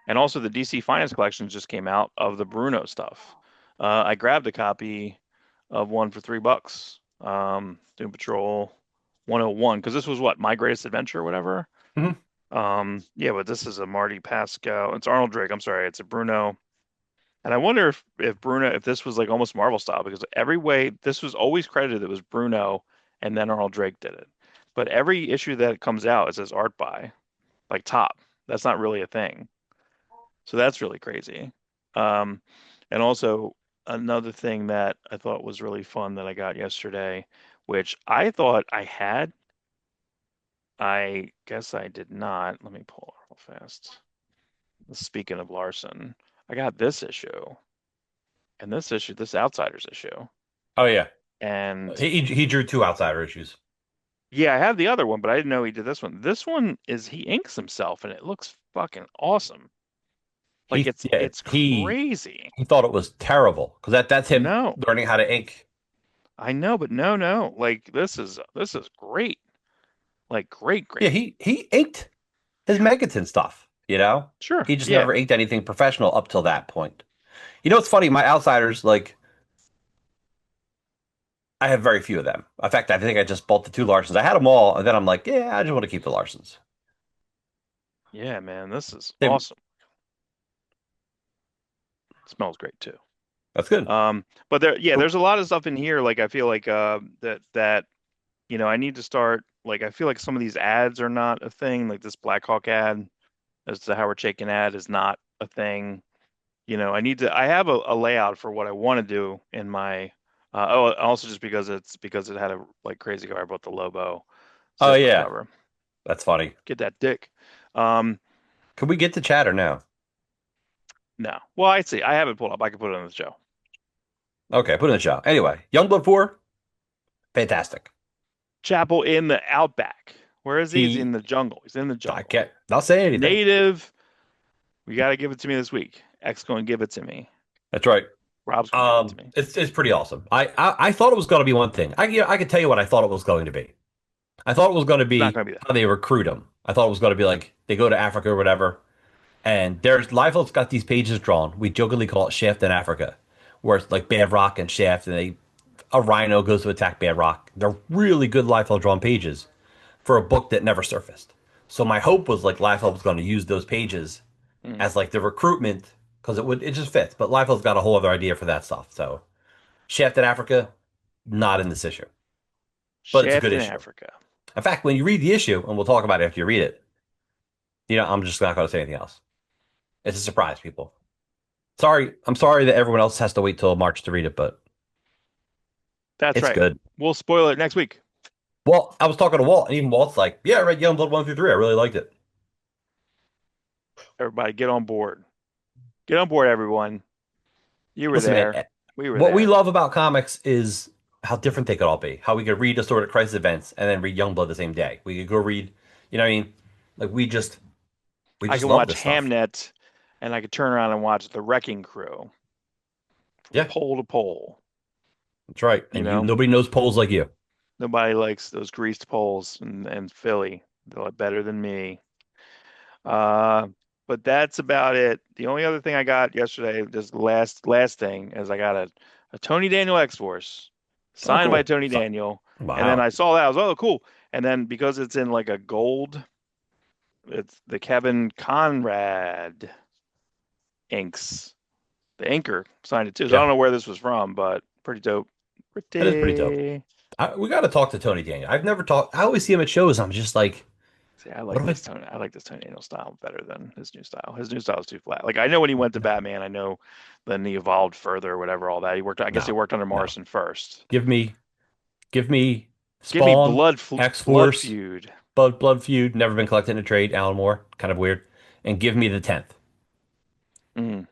And also the DC Finance collection just came out of the Bruno stuff. I grabbed a copy of one for $3. Doom Patrol 101, because this was what, My Greatest Adventure or whatever. Mhm. Yeah, but this is a Marty Pascal. It's Arnold Drake. I'm sorry, it's a Bruno. And I wonder if Bruno, if this was like almost Marvel style, because every way this was always credited, it was Bruno and then Arnold Drake did it. But every issue that comes out, it says art by, like top. That's not really a thing. So that's really crazy. Um, and also another thing that I thought was really fun that I got yesterday, which I thought I had, I guess I did not. Let me pull it real fast. Speaking of Larson, I got this issue and this issue, this Outsiders issue. Oh yeah. And He drew two outsider issues. yeah, I have the other one, but I didn't know he did this one. This one is he inks himself and it looks fucking awesome. Like He yeah, it's crazy. he thought it was terrible because that's him No, learning how to ink. I know, but no. Like this is great. Like Yeah, great. he inked his Megaton stuff, you know? Sure. He just Yeah. never inked anything professional up till that point. You know, it's funny, my outsiders, like, I have very few of them. In fact, I think I just bought the two Larsons. I had them all, and then I'm like, yeah, I just want to keep the Larsons. Yeah, man, this is They, awesome. Smells great too. that's good. But there's a lot of stuff in here. Like I feel like that I need to start. Like I feel like some of these ads are not a thing. Like this Blackhawk ad, as the Howard Chaykin ad, is not a thing. I have a layout for what I want to do in my also just because it had a like crazy cover. I bought the Lobo Oh, zipper yeah, cover. that's funny. Get that dick. Um, Can we get to chatter now? no. Well, I see. I have it pulled up. I can put it on the show. Okay, put it in the show. Anyway, Youngblood 4, fantastic. Chapel in the outback. Where is he? He's in He, the jungle. He's in the I jungle. can't, not say anything. Native. We got to give it to me this week. X going to give it to me. That's right. Rob's going to give it to me. It's pretty awesome. I thought it was going to be one thing. I could tell you what I thought it was going to be. I thought it was going to It's not be going to be that. how they recruit them. I thought it was going to be like they go to Africa or whatever, and there's Liefeld's got these pages drawn. We jokingly call it Shaft in Africa, where it's like Bad Rock and Shaft, and a rhino goes to attack Bad Rock. They're really good Liefeld drawn pages for a book that never surfaced. So my hope was like Liefeld was going to use those pages Mm. as like the recruitment because it just fits. But Liefeld's got a whole other idea for that stuff. So Shaft in Africa, not in this issue, but it's a Shaft good in issue. Africa. In fact, when you read the issue, and we'll talk about it after you read it, I'm just not going to say anything else. It's a surprise, people. Sorry, I'm sorry that everyone else has to wait till March to read it, but That's it's right. good. We'll spoil it next week. Well, I was talking to Walt, and even Walt's like, "Yeah, I read Youngblood 1 through 3. I really liked it." Everybody get on board. Get on board, everyone. You were Listen, man, there. We were what we there. love about comics is how different they could all be. How we could read Assorted Crisis Events and then read Youngblood the same day. We could go read, what I mean? Like we I just can love watch this stuff. Hamnet and I could turn around and watch The Wrecking Crew from Yeah, pole to pole. that's right. You And you, know, nobody knows polls like you. nobody likes those greased poles and Philly. They're like better than me. Uh, but that's about it. The only other thing I got yesterday, just last thing, is I got a Tony Daniel X-Force Oh, signed by cool. Tony So, Daniel, and then wow. I saw that I was oh cool, and then because it's in like a gold, it's the Kevin Conrad inks. The inker signed it too, so I Yeah, don't know where this was from, but pretty dope. that is pretty dope. Pretty. We got to talk to Tony Daniel. I've never talked. I always see him at shows. I'm just like, See, I what like do I? this Tony. I like this Tony Daniel style better than his new style. His new style is too flat. Like I know when he went to Batman, I know then he evolved further, whatever, all that. He worked. I guess he No, worked under no. Morrison first. Give me, give me Give me Spawn, X Blood Force, Feud. Blood Feud. Never been collected in a trade. Alan Moore, kind of weird. And give me the 10th. Mm.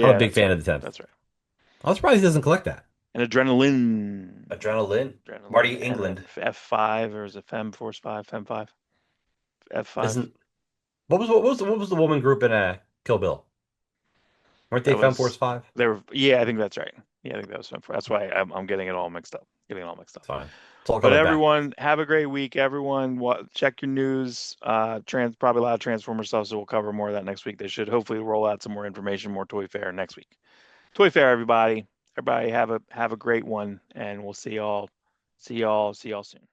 I'm a Yeah, big that's fan right. of the 10th. That's right. I'm surprised he doesn't collect that. And Adrenaline. Adrenaline, Marty Adrenaline. And then England F5 or is it Fem Force 5? Fem 5? F5. isn't. What was the woman group in Kill Bill? Weren't they That Fem Force was 5? there. Yeah, I think that's right. Yeah, I think that was Fem 4. That's why I'm getting it all mixed up. Getting it all mixed up. It's fine. It's all But coming back. everyone, have a great week. Everyone, check your news. Probably a lot of Transformer stuff, so we'll cover more of that next week. They should hopefully roll out some more information, more Toy Fair next week. Toy Fair, everybody. Everybody have a great one, and we'll see y'all soon.